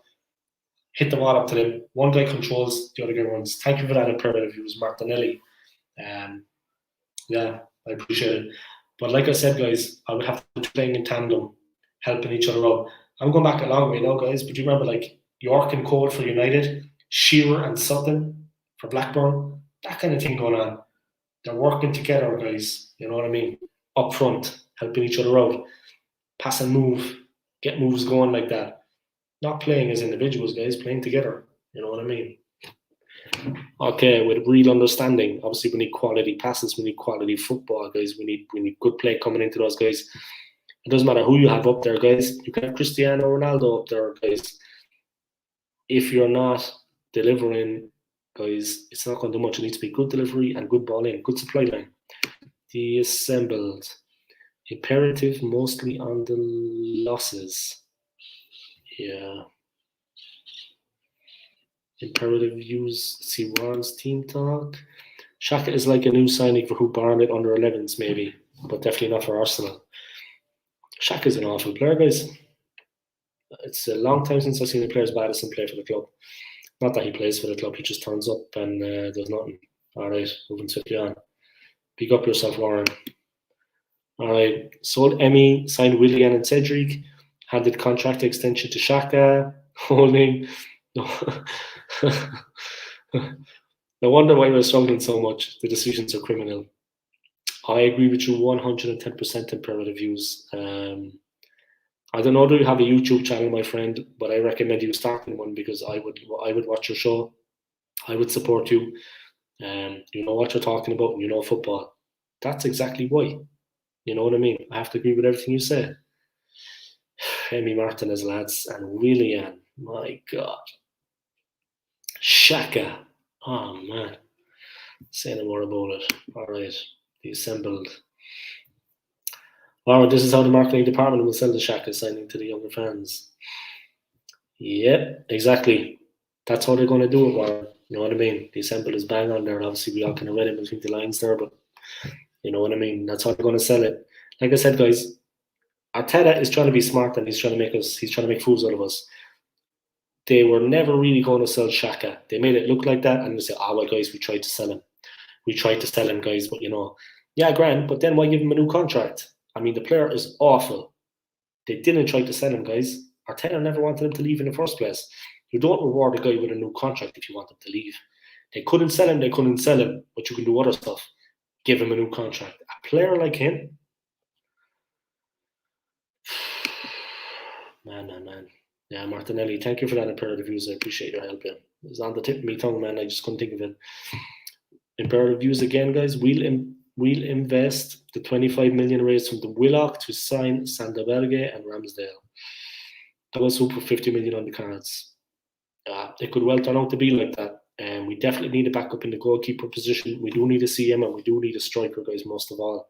hit the ball up to them. One guy controls, the other guy runs. Thank you for that imperative views, Martinelli. Yeah, I appreciate it. But like I said, guys, I would have them playing in tandem, helping each other out. I'm going back a long way now, guys, but you remember like York and Cole for United, Shearer and Sutton for Blackburn, that kind of thing going on. They're working together, guys. You know what I mean? Up front, helping each other out, pass and move, get moves going like that. Not playing as individuals, guys, playing together. You know what I mean? Okay, with real understanding. Obviously, we need quality passes. We need quality football, guys. We need good play coming into those guys. It doesn't matter who you have up there, guys. You can have Cristiano Ronaldo up there, guys. If you're not delivering, guys, it's not going to do much. It needs to be good delivery and good ball in, good supply line. The assembled. Imperative mostly on the losses. Yeah. Imperative use. See Ron's team talk. Xhaka is like a new signing for who Barnet under 11s, maybe, but definitely not for Arsenal. Xhaka is an awful player, guys. It's a long time since I've seen a player as bad as him play for the club. Not that he plays for the club, he just turns up and does nothing. All right, moving swiftly on. Pick up yourself, Warren. All right, sold Emmy, signed Willian and Cedric, handed contract extension to Xhaka, holding. No wonder why we're struggling so much. The decisions are criminal. I agree with you 110% in primitive views. I don't know, do you have a YouTube channel, my friend? But I recommend you starting one because I would watch your show. I would support you. You know what you're talking about, and you know football. That's exactly why. You know what I mean? I have to agree with everything you say. Emi Martinez, lads, and Willian. My God. Xhaka. Oh, man. Say no more about it. All right. The assembled. Wow, this is how the marketing department will sell the Xhaka signing to the younger fans. Yep, exactly. That's how they're going to do it, Warren. You know what I mean? The assembled is bang on there. Obviously, we all kind of read it between the lines there, but you know what I mean? That's how they're going to sell it. Like I said, guys, Arteta is trying to be smart and he's trying to make fools out of us. They were never really going to sell Xhaka. They made it look like that and they say, well, guys, we tried to sell him, guys, but yeah, grand, but then why give him a new contract? I mean, the player is awful. They didn't try to sell him, guys. Arteta never wanted him to leave in the first place. You don't reward a guy with a new contract if you want him to leave. They couldn't sell him, but you can do other stuff. Give him a new contract. A player like him, man. Yeah, Martinelli, thank you for that imperative views. I appreciate your help. Yeah. It was on the tip of my tongue, man. I just couldn't think of it. Imperative views again, guys. We'll invest the 25 million raised from the Willock to sign Sanderberge and Ramsdale. That was who put 50 million on the cards. It could well turn out to be like that. And we definitely need a backup in the goalkeeper position. We do need a CM and we do need a striker, guys, most of all.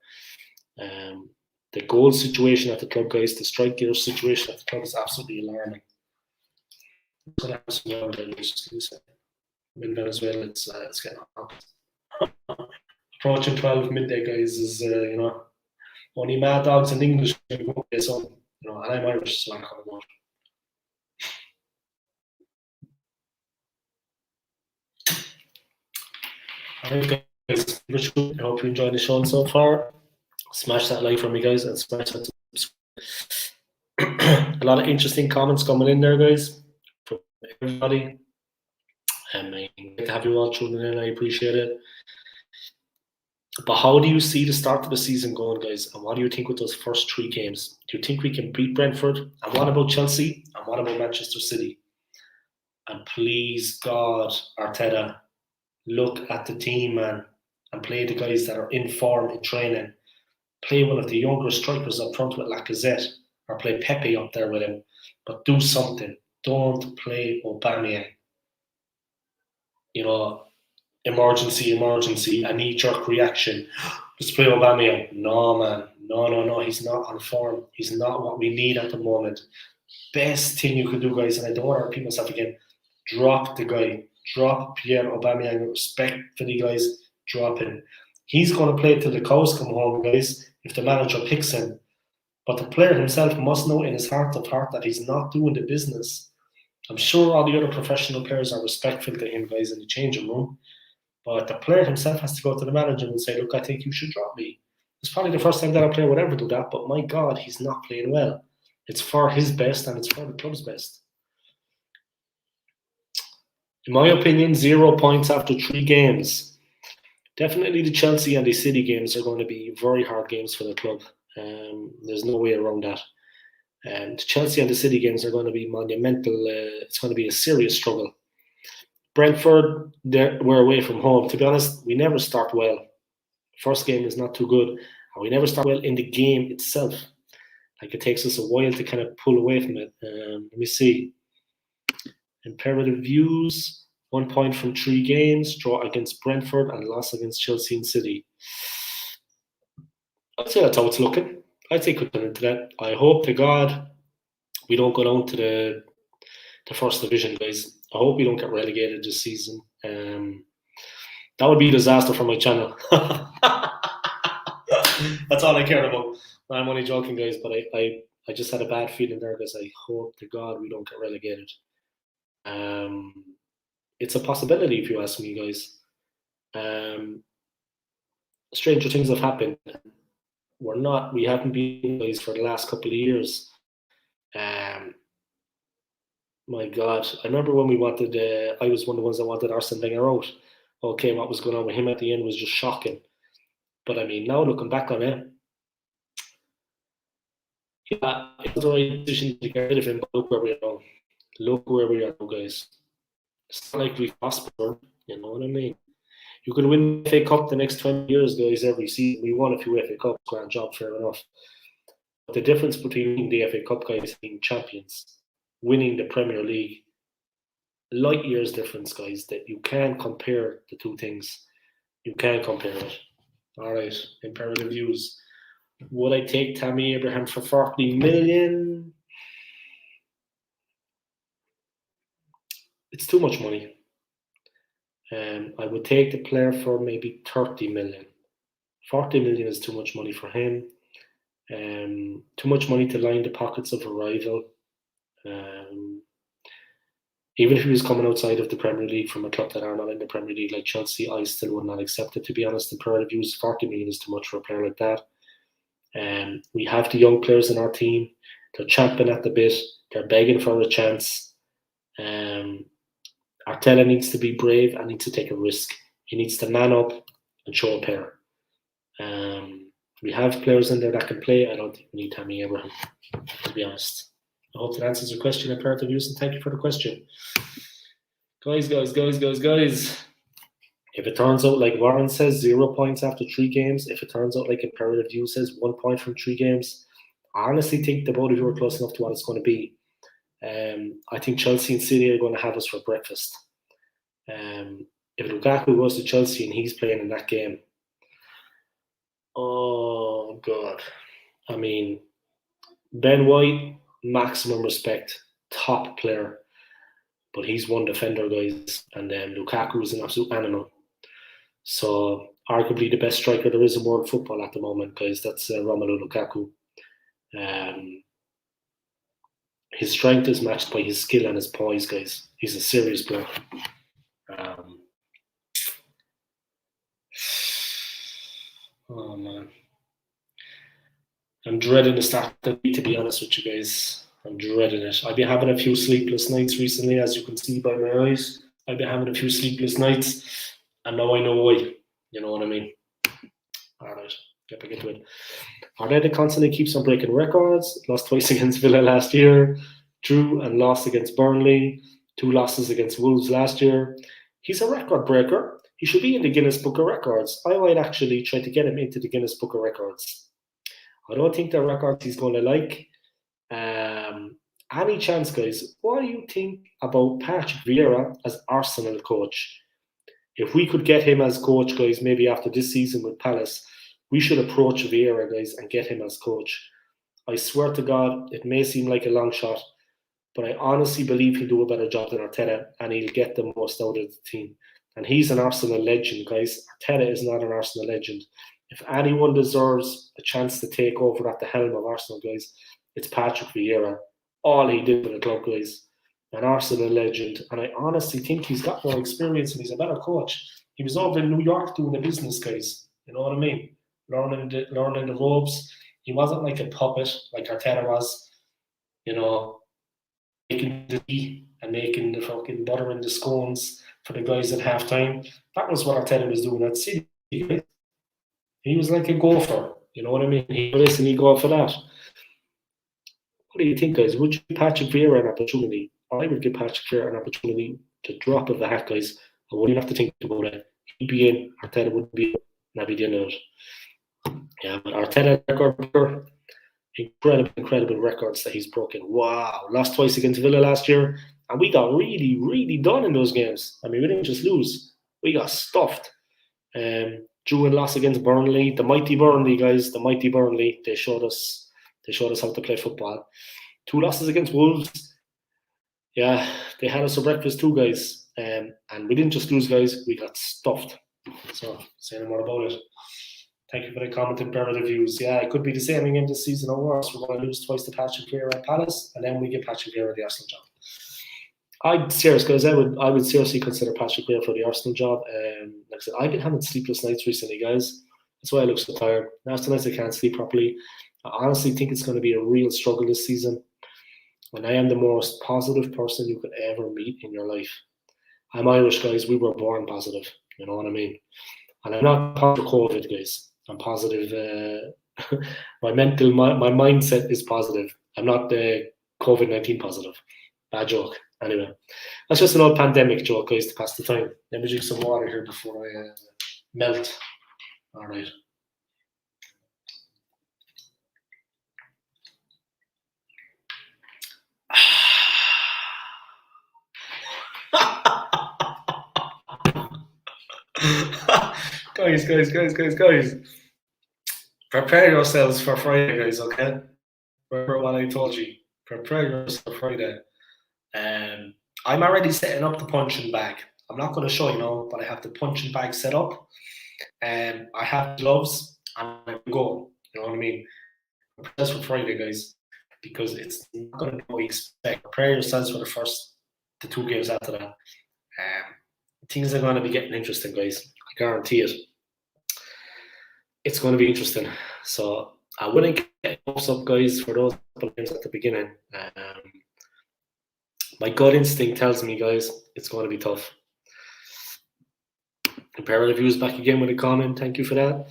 The goal situation at the club, guys, the striker situation at the club is absolutely alarming. In Venezuela, it's getting hot. Approaching 12 midday, guys, is only mad dogs in English. So, and I'm Irish, so I'm coming out. Alright, guys, I hope you enjoyed the show so far. Smash that like for me, guys, and smash that subscribe. A lot of interesting comments coming in there, guys, from everybody. I great to have you all tuning in. I appreciate it. But how do you see the start of the season going, guys? And what do you think with those first 3 games? Do you think we can beat Brentford? And what about Chelsea? And what about Manchester City? And please, God, Arteta, look at the team, man, and play the guys that are in form in training. Play one of the younger strikers up front with Lacazette, or play Pepe up there with him. But do something. Don't play Aubameyang. Emergency, a knee-jerk reaction. Let's play Aubameyang. No, man. No. He's not on form. He's not what we need at the moment. Best thing you can do, guys, and I don't want to repeat myself again, drop the guy. Drop Pierre Aubameyang. Respect for the guys. Drop him. He's going to play till the cows come home, guys. if the manager picks him. But the player himself must know in his heart of heart that he's not doing the business. I'm sure all the other professional players are respectful to him, guys, in the changing room. But the player himself has to go to the manager and say, look, I think you should drop me. It's probably the first time that a player would ever do that, but my God, he's not playing well. It's for his best and it's for the club's best. In my opinion, 0 points after 3 games. Definitely the Chelsea and the City games are going to be very hard games for the club. There's no way around that. The Chelsea and the City games are going to be monumental. It's going to be a serious struggle. Brentford, we're away from home. To be honest, we never start well. First game is not too good. And we never start well in the game itself. Like, it takes us a while to kind of pull away from it. Let me see. Imperative views, 1 point from 3 games, draw against Brentford and loss against Chelsea and City. I'd say that's how it's looking. I'd say cut into that. I hope to God we don't go down to the first division, guys. I hope we don't get relegated this season. That would be a disaster for my channel. That's all I care about. I'm only joking, guys, but I just had a bad feeling there, because I hope to God we don't get relegated. It's a possibility, if you ask me, guys. Stranger things have happened. We haven't been, guys, for the last couple of years. My God, I remember when we wanted, I was one of the ones that wanted Arsene Wenger out. Okay, what was going on with him at the end was just shocking. But I mean, now looking back on it, yeah, it was the right decision to get rid of him, but look where we are now. Look where we are now, guys. It's not like we've prospered, you know what I mean? You could win the FA Cup the next 20 years, guys, every season. We won a few FA Cups, grand job, fair enough. But the difference between winning the FA Cup, guys, being champions, winning the Premier League, light years difference, guys, that you can't compare the two things. You can't compare it. All right, imperative views. Would I take Tammy Abraham for 40 million? It's too much money. I would take the player for maybe 30 million. 40 million is too much money for him. Too much money to line the pockets of a rival. Even if he was coming outside of the Premier League from a club that are not in the Premier League like Chelsea, I still would not accept it, to be honest. Imperative views, 40 million is too much for a player like that. We have the young players in our team. They're champing at the bit. They're begging for a chance. Arteta needs to be brave and needs to take a risk. He needs to man up and show a pair. We have players in there that can play. I don't think we need Tammy Abraham, to be honest. I hope that answers your question, Imperative Views, and thank you for the question. Guys. If it turns out like Warren says, 0 points after 3 games, if it turns out like Imperative View says, 1 point from 3 games, I honestly think the both of you are close enough to what it's going to be. I think Chelsea and City are going to have us for breakfast. If Lukaku goes to Chelsea and he's playing in that game, oh God. I mean, Ben White, maximum respect, top player, but he's one defender, guys, and Lukaku is an absolute animal. So arguably the best striker there is in world football at the moment, guys. That's Romelu Lukaku. His strength is matched by his skill and his poise, guys. He's a serious player. Oh man, I'm dreading the start of the week, to be honest with you guys. I'm dreading it. I've been having a few sleepless nights recently, as you can see by my eyes. I've been having a few sleepless nights, and now I know why. You know what I mean? All right, get back into it. Arteta constantly keeps on breaking records. Lost twice against Villa last year. Drew and lost against Burnley. 2 losses against Wolves last year. He's a record breaker. He should be in the Guinness Book of Records. I might actually try to get him into the Guinness Book of Records. I don't think they're records he's going to like. Any chance, guys? What do you think about Patrick Vieira as Arsenal coach? If we could get him as coach, guys, maybe after this season with Palace, we should approach Vieira, guys, and get him as coach. I swear to God, it may seem like a long shot, but I honestly believe he'll do a better job than Arteta, and he'll get the most out of the team. And he's an Arsenal legend, guys. Arteta is not an Arsenal legend. If anyone deserves a chance to take over at the helm of Arsenal, guys, it's Patrick Vieira. All he did for the club, guys. An Arsenal legend. And I honestly think he's got more experience and he's a better coach. He was over in New York doing the business, guys. You know what I mean? Learning the ropes. He wasn't like a puppet like Arteta was, you know, making the tea and making the fucking butter and the scones for the guys at halftime. That was what Arteta was doing at City. He was like a gopher, you know what I mean? He go for that. What do you think, guys? Would you give Patrick Vieira an opportunity? I would give Patrick Vieira an opportunity to drop of the hat, guys. I wouldn't have to think about it. He'd be in, Arteta wouldn't be in, and that'd be the end of it. Yeah, but Arteta record, incredible records that he's broken. Wow, lost twice against Villa last year, and we got really done in those games. I mean, we didn't just lose; we got stuffed. Drew and loss against Burnley, the mighty Burnley, guys, the mighty Burnley. They showed us how to play football. 2 losses against Wolves. Yeah, they had us for breakfast too, guys. And we didn't just lose, guys. We got stuffed. So, say no more about it. Thank you for the comment and pair of reviews. Yeah, it could be the same again this season or worse. We're going to lose twice to Patrick Vieira at Palace, and then we get Patrick Vieira the Arsenal job. I would seriously consider Patrick Vieira for the Arsenal job. Like I said, I've been having sleepless nights recently, guys. That's why I look so tired. Now sometimes I can't sleep properly. I honestly think it's going to be a real struggle this season. And I am the most positive person you could ever meet in your life. I'm Irish, guys. We were born positive. You know what I mean? And I'm not positive COVID, guys. I'm positive. My mindset is positive. I'm not COVID-19 positive. Bad joke. Anyway, that's just an old pandemic joke, guys, to pass the time. Let me drink some water here before I melt. All right. Guys. Prepare yourselves for Friday, guys, okay? Remember what I told you. Prepare yourselves for Friday. I'm already setting up the punching bag. I'm not going to show you, but I have the punching bag set up. I have gloves and I go. You know what I mean? Prepare for Friday, guys, because it's not going to be what you expect. Prepare yourselves for the 2 games after that. Things are going to be getting interesting, guys. I guarantee it. It's going to be interesting. So I wouldn't get hopes up, guys, for those games at the beginning. My gut instinct tells me, guys, it's going to be tough. Pair of views back again with a comment. Thank you for that.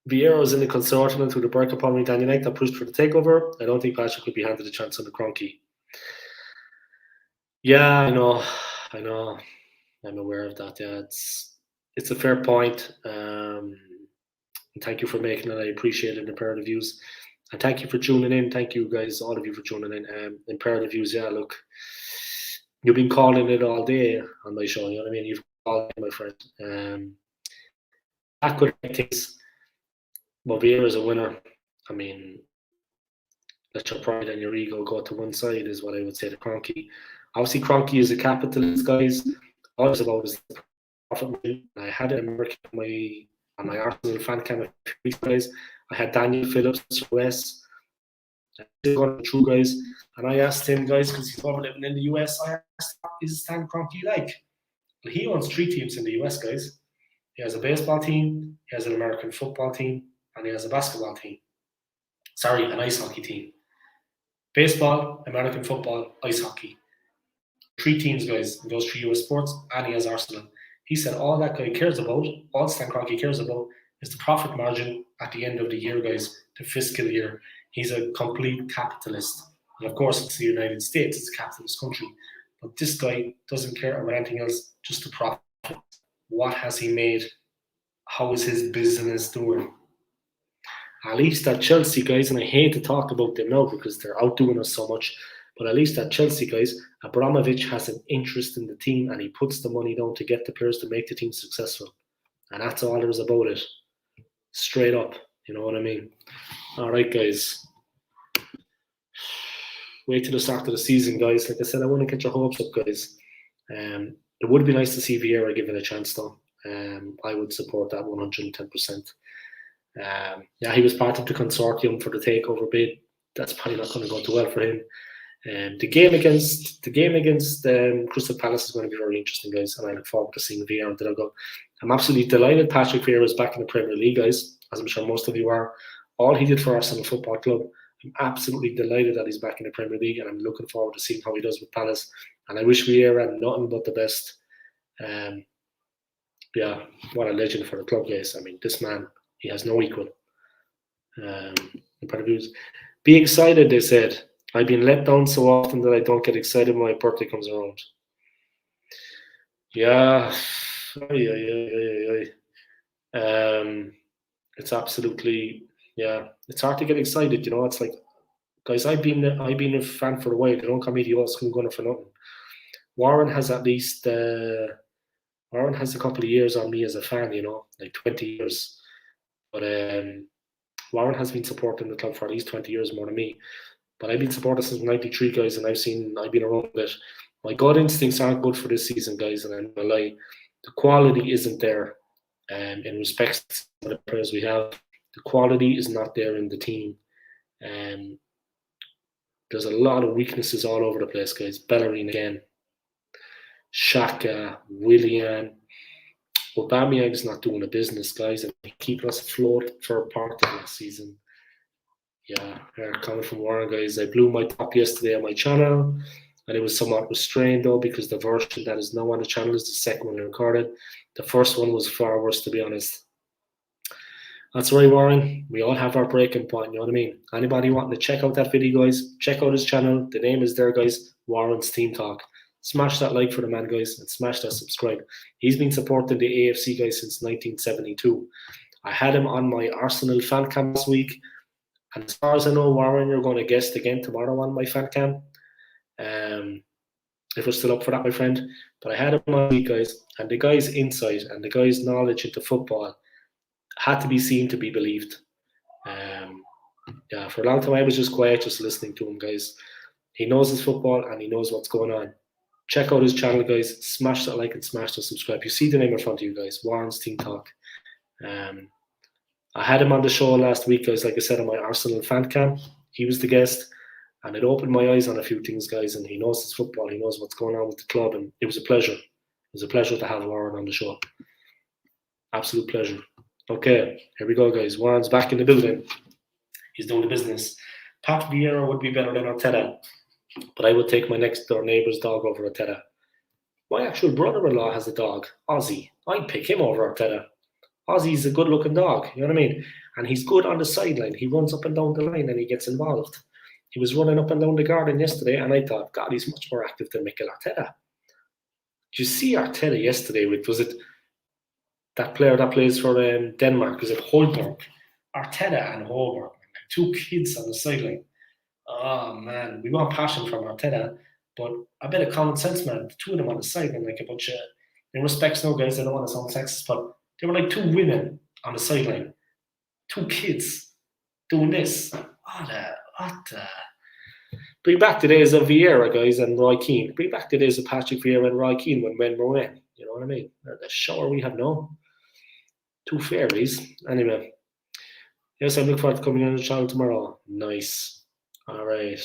Vieira's in the consortium through the break upon me, Dan United that pushed for the takeover. I don't think Patrick could be handed a chance on the Cronky. Yeah, I know. I'm aware of that. Yeah, it's a fair point. Thank you for making it. I appreciate it in pair of views. And thank you for tuning in. Thank you, guys, all of you for tuning in pair of views. Yeah, look, you've been calling it all day on my show. You know what I mean? You've called it, my friend. That could make things. But Vieira's a winner. I mean, let your pride and your ego go to one side is what I would say to Cronky. Obviously, Cronky is a capitalist, guys. All it's about is the profit. I had an American on my Arsenal fan cam a few weeks, guys. I had Daniel Phillips from US. Going through, guys, and I asked him, guys, because he's over living in the US. I asked, "What is Stan Kroenke like?" Well, he owns 3 teams in the US, guys. He has a baseball team, he has an American football team, and he has a basketball team. Sorry, an ice hockey team. Baseball, American football, ice hockey. 3 teams, guys, in those 3 US sports, and he has Arsenal. He said all that guy cares about, all Stan Kroenke cares about, is the profit margin at the end of the year, guys, the fiscal year. He's a complete capitalist. And of course, it's the United States, it's a capitalist country. But this guy doesn't care about anything else, just the profit. What has he made? How is his business doing? At least at Chelsea, guys, and I hate to talk about them now because they're outdoing us so much, but at least at Chelsea, guys, Abramovich has an interest in the team and he puts the money down to get the players to make the team successful. And that's all there is about it. Straight up, you know what I mean? All right, guys. Wait till the start of the season, guys. Like I said, I want to get your hopes up, guys. It would be nice to see Vieira given a chance, though. I would support that 110%. Yeah, he was part of the consortium for the takeover bid. That's probably not going to go too well for him. The game against Crystal Palace is going to be very interesting, guys, and I look forward to seeing Vieira. I'm absolutely delighted Patrick Vieira is back in the Premier League, guys, as I'm sure most of you are. All he did for Arsenal Football Club, I'm absolutely delighted that he's back in the Premier League, and I'm looking forward to seeing how he does with Palace. And I wish Vieira nothing but the best. Yeah, what a legend for the club, guys. I mean, this man, he has no equal. Be excited, they said. I've been let down so often that I don't get excited when my birthday comes around. Yeah. It's absolutely, yeah, it's hard to get excited, you know. It's like, guys, I've been a fan for a while. They don't call me the old school gunner for nothing. Warren has a couple of years on me as a fan, you know, like 20 years. But Warren has been supporting the club for at least 20 years more than me. But I've been supporting since '93, guys, and I've been around a bit. My gut instincts aren't good for this season, guys, and I'm not gonna lie. The quality isn't there. In respect to the players we have, the quality is not there in the team. There's a lot of weaknesses all over the place, guys. Bellerin again, Xhaka, Willian, Aubameyang's not doing a business, guys, and keeping us afloat for part of last season. Yeah, coming from Warren, guys. I blew my top yesterday on my channel, and it was somewhat restrained though because the version that is now on the channel is the second one I recorded. The first one was far worse, to be honest. That's right, Warren. We all have our breaking point, you know what I mean? Anybody wanting to check out that video, guys, check out his channel. The name is there, guys. Warren's Team Talk. Smash that like for the man, guys, and smash that subscribe. He's been supporting the AFC, guys, since 1972. I had him on my Arsenal fan cam last week. And as far as I know, Warren, you're going to guest again tomorrow on my fan cam. If we're still up for that, my friend. But I had him on week, guys, and the guy's insight and the guy's knowledge into football had to be seen to be believed. Yeah, for a long time I was just quiet, just listening to him, guys. He knows his football and he knows what's going on. Check out his channel, guys. Smash that like and smash the subscribe. You see the name in front of you, guys. Warren's Team Talk. I had him on the show last week, guys, like I said, on my Arsenal fan cam. He was the guest, and it opened my eyes on a few things, guys, and he knows his football. He knows what's going on with the club, and it was a pleasure. It was a pleasure to have Warren on the show. Absolute pleasure. Okay, here we go, guys. Warren's back in the building. He's doing the business. Pat Vieira would be better than Arteta, but I would take my next door neighbour's dog over Arteta. My actual brother-in-law has a dog, Ozzy. I'd pick him over Arteta. Ozzy's a good-looking dog, you know what I mean? And he's good on the sideline. He runs up and down the line and he gets involved. He was running up and down the garden yesterday, and I thought, God, he's much more active than Mikel Arteta. Did you see Arteta yesterday with, was it that player that plays for Denmark? Was it Holberg? Arteta and Holberg, like two kids on the sideline. Oh, man, we want passion from Arteta, but a bit of common sense, man. The two of them on the sideline, like a bunch of, in respects, no, guys, I don't want to sound sexist, but they were like two women on the sideline, two kids doing this. Bring back the days of Vieira, guys, and Roy Keane. Bring back the days of Patrick Vieira and Roy Keane when men were men. You know what I mean? The shower we have now. Two fairies. Anyway. Yes, I look forward to coming on the channel tomorrow. Nice. All right.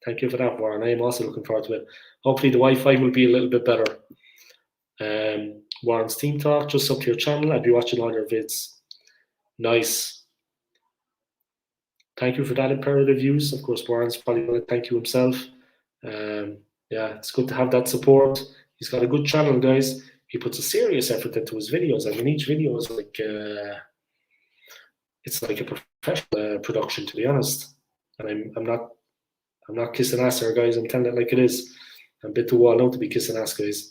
Thank you for that, Warren. I am also looking forward to it. Hopefully the Wi-Fi will be a little bit better. Warren's Team Talk, just up to your channel. I'll be watching all your vids. Nice. Thank you for that imperative views. Of course, Warren's probably going to thank you himself. Yeah, it's good to have that support. He's got a good channel, guys. He puts a serious effort into his videos. I mean, each video is like it's like a professional production, to be honest. And I'm not kissing ass here, guys. I'm telling it like it is. I'm a bit too wild out to be kissing ass, guys.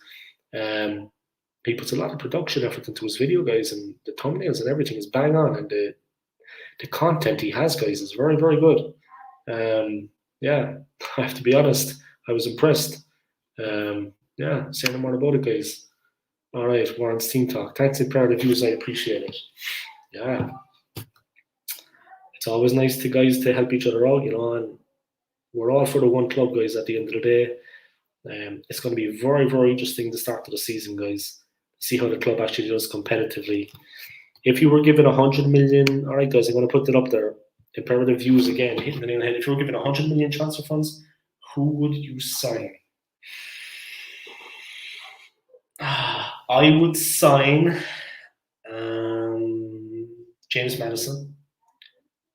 He puts a lot of production effort into his video, guys, and the thumbnails and everything is bang on, and the content he has, guys, is very, very good. Yeah, I have to be honest, I was impressed. Yeah, say no more about it, guys. All right, Warren's Team Talk. Thanks and proud of views, I appreciate it. Yeah. It's always nice to guys to help each other out, you know, and we're all for the one club, guys, at the end of the day. It's going to be very, very interesting the start of the season, guys. see how the club actually does competitively. If you were given 100 million, all right, guys, I'm going to put that up there. Imperative views again, hitting the nail on the head. If you were given 100 million transfer funds, who would you sign? I would sign James Maddison.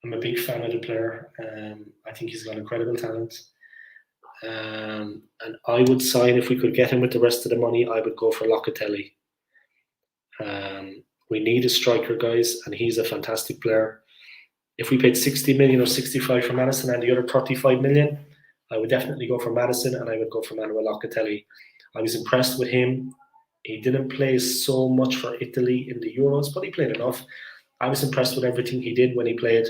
I'm a big fan of the player. I think he's got incredible talent. And I would sign, if we could get him with the rest of the money, I would go for Locatelli. We need a striker, guys, and he's a fantastic player. If we paid 60 million or 65 for Maddison and the other 35 million, I would definitely go for Maddison and I would go for Manuel Locatelli. I was impressed with him. He didn't play so much for Italy in the Euros, but he played enough. I was impressed with everything he did when he played.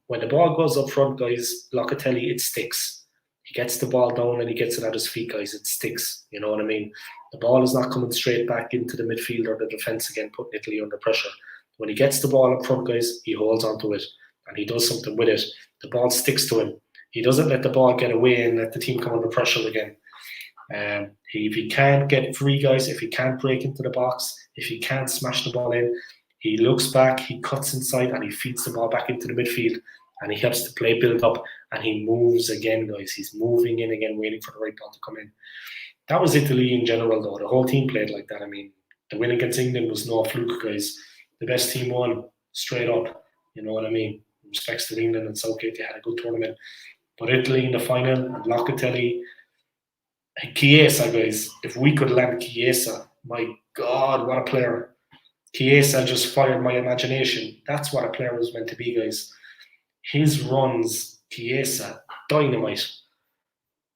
When the ball goes up front, guys, Locatelli, it sticks. He gets the ball down and he gets it at his feet, guys. It sticks. You know what I mean? The ball is not coming straight back into the midfield or the defence again, putting Italy under pressure. When he gets the ball up front, guys, he holds onto it and he does something with it. The ball sticks to him. He doesn't let the ball get away and let the team come under pressure again. If he can't get free, guys, if he can't break into the box, if he can't smash the ball in, he looks back, he cuts inside, and he feeds the ball back into the midfield, and he helps the play build up, and he moves again, guys. He's moving in again, waiting for the right ball to come in. That was Italy in general, though. The whole team played like that. I mean, the win against England was no fluke, guys. The best team won, straight up. You know what I mean? Respects to England and Southgate, they had a good tournament. But Italy in the final, and Locatelli, Chiesa, guys. If we could land Chiesa, my God, what a player. Chiesa just fired my imagination. That's what a player was meant to be, guys. His runs, Chiesa, dynamite.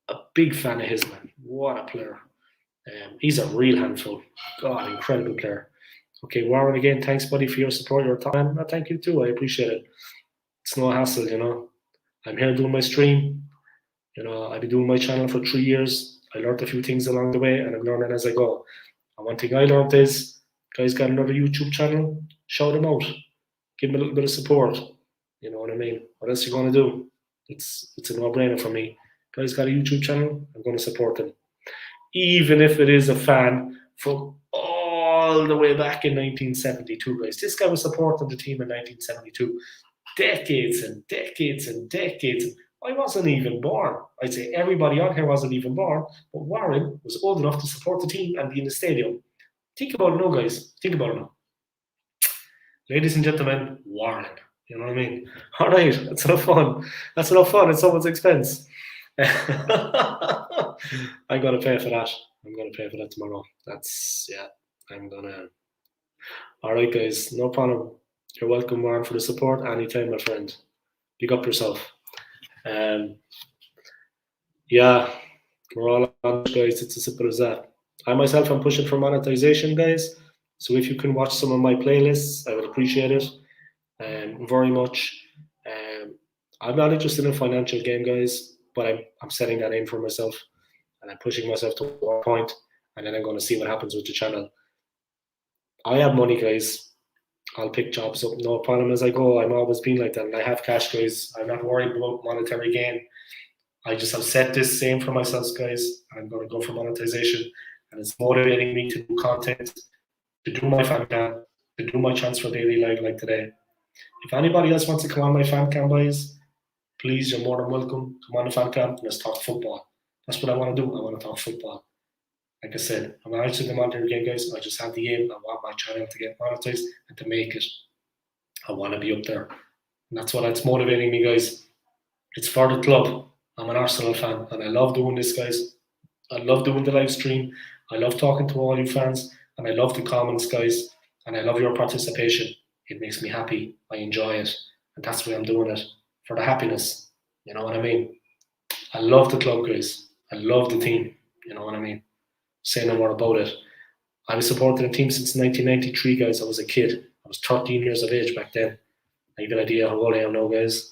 A big fan of his, man. What a player. He's a real handful. God, incredible player. Okay, Warren, again, thanks, buddy, for your support, your time. Thank you, too. I appreciate it. It's no hassle, you know. I'm here doing my stream. You know, I've been doing my channel for 3 years. I learned a few things along the way, and I'm learning as I go. And one thing I learned is, guys got another YouTube channel, shout them out. Give them a little bit of support. You know what I mean? What else are you going to do? It's a no-brainer for me. Guys got a YouTube channel, I'm going to support them. Even if it is a fan from all the way back in 1972, guys. This guy was supporting the team in 1972. Decades and decades and decades. I wasn't even born. I'd say everybody on here wasn't even born, but Warren was old enough to support the team and be in the stadium. Think about it now, guys. Think about it now. Ladies and gentlemen, Warren. You know what I mean? All right, that's enough fun. That's enough fun at someone's expense. I'm going to pay for that. I'm going to pay for that tomorrow. I'm going to. All right, guys, no problem. You're welcome, Warren, for the support anytime, my friend. Big up yourself. Yeah, we're all on, guys. It's as simple as that. I myself am pushing for monetization, guys. So if you can watch some of my playlists, I would appreciate it very much. I'm not interested in financial gain, guys, but I'm setting that aim for myself, and I'm pushing myself to one point, and then I'm going to see what happens with the channel. I have money, guys. I'll pick jobs up, no problem as I go. I'm always been like that, and I have cash, guys. I'm not worried about monetary gain. I just have set this same for myself, guys. I'm going to go for monetization, and it's motivating me to do content, to do my fan cam, to do my transfer daily live like today. If anybody else wants to come on my fan cam, guys, please, you're more than welcome. Come on the fan cam, let's talk football. That's what I want to do. I want to talk football. Like I said, I'm not interested in the monetary gain, guys. I just have the aim. I want my channel to get monetized and to make it. I want to be up there. And that's what's motivating me, guys. It's for the club. I'm an Arsenal fan, and I love doing this, guys. I love doing the live stream. I love talking to all you fans, and I love the comments, guys, and I love your participation. It makes me happy. I enjoy it, and that's why I'm doing it, for the happiness. You know what I mean? I love the club, guys. I love the team. You know what I mean? Say no more about it. I was supporting the team since 1993, guys. I was a kid. I was 13 years of age back then. I have an idea how old I am now, guys.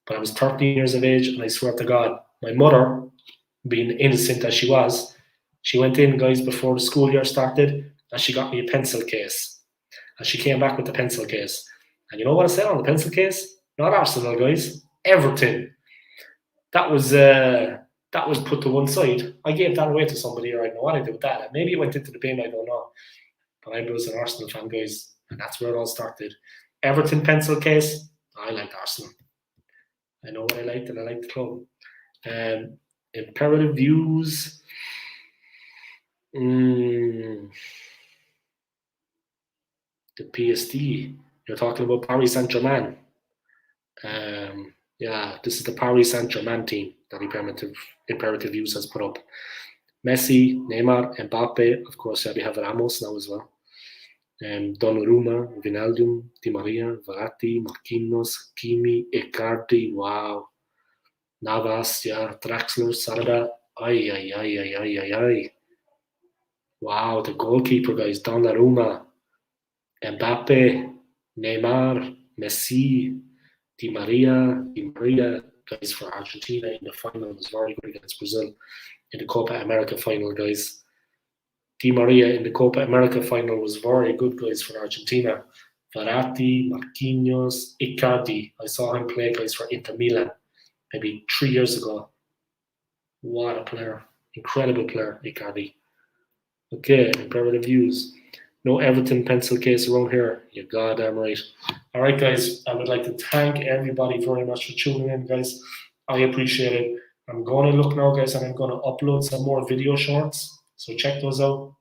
But I was 13 years of age, and I swear to God, my mother, being innocent as she was, she went in, guys, before the school year started, and she got me a pencil case. And she came back with the pencil case. And you know what it said on the pencil case? Not Arsenal, guys. Everton. That was that was put to one side. I gave that away to somebody, or I don't know what I did with that. Maybe it went into the bin, I don't know. But I was an Arsenal fan, guys, and that's where it all started. Everton pencil case, I liked Arsenal. I know what I liked, and I liked the club. Imperative views. The PSD. You're talking about Paris Saint-Germain. Yeah, this is the Paris Saint-Germain team that Imperative Views has put up. Messi, Neymar, Mbappe, of course, yeah, we have Ramos now as well. Donnarumma, Wijnaldum, Di Maria, Verratti, Marquinhos, Kimi, Icardi, wow. Navas, yeah, Draxler, Sarda, ay. Wow, the goalkeeper, guys, Donnarumma, Mbappe, Neymar, Messi, Di Maria, guys, for Argentina in the final was very good against Brazil in the Copa America final, guys. Di Maria in the Copa America final was very good, guys, for Argentina. Verratti, Marquinhos, Icardi. I saw him play, guys, for Inter Milan maybe 3 years ago. What a player. Incredible player, Icardi. Okay, imperative views. No Everton pencil case around here. You're goddamn right. All right, guys. I would like to thank everybody very much for tuning in, guys. I appreciate it. I'm going to look now, guys, and I'm going to upload some more video shorts. So check those out.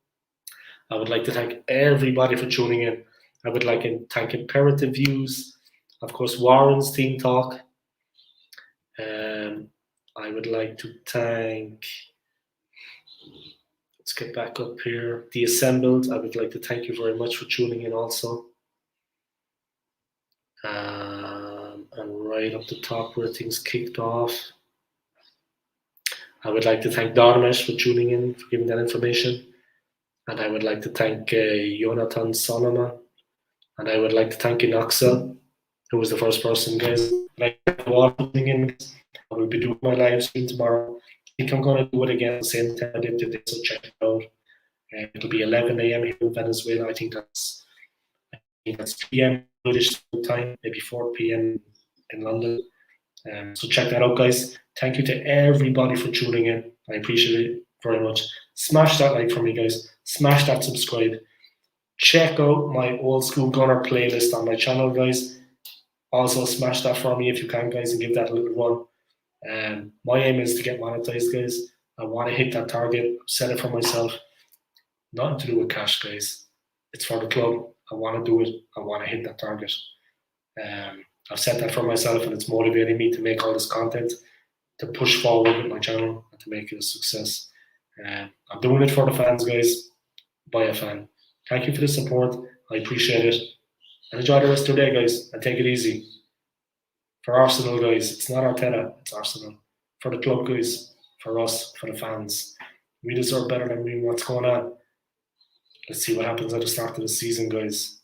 I would like to thank everybody for tuning in. I would like to thank Imperative Views. Of course, Warren's Team Talk. I would like to thank... Let's get back up here. The Assembled, I would like to thank you very much for tuning in also. And right up the top where things kicked off, I would like to thank Darmesh for tuning in, for giving that information. And I would like to thank Jonathan Solomon. And I would like to thank Inoxa, who was the first person, guys. And I will tuning in. I will be doing my live stream tomorrow. I think I'm going to do it again the same time I did today, so check it out. It'll be 11 a.m. here in Venezuela. I think that's p.m. British time, maybe 4 p.m. in London. So check that out, guys. Thank you to everybody for tuning in. I appreciate it very much. Smash that like for me, guys. Smash that subscribe. Check out my Old School Gunner playlist on my channel, guys. Also, smash that for me if you can, guys, and give that a little run. My aim is to get monetized, guys. I want to hit that target. Set it for myself. Nothing to do with cash, guys. It's for the club. I want to do it. I want to hit that target. I've set that for myself, and it's motivating me to make all this content, to push forward with my channel, and to make it a success. I'm doing it for the fans, guys. By a fan. Thank you for the support. I appreciate it. And enjoy the rest of your day, guys, and take it easy. For Arsenal, guys, it's not Arteta, it's Arsenal. For the club, guys, for us, for the fans. We deserve better than we what's going on. Let's see what happens at the start of the season, guys.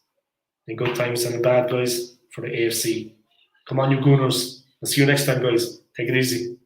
In good times and in bad, guys, for the AFC. Come on, you Gooners. I'll see you next time, guys. Take it easy.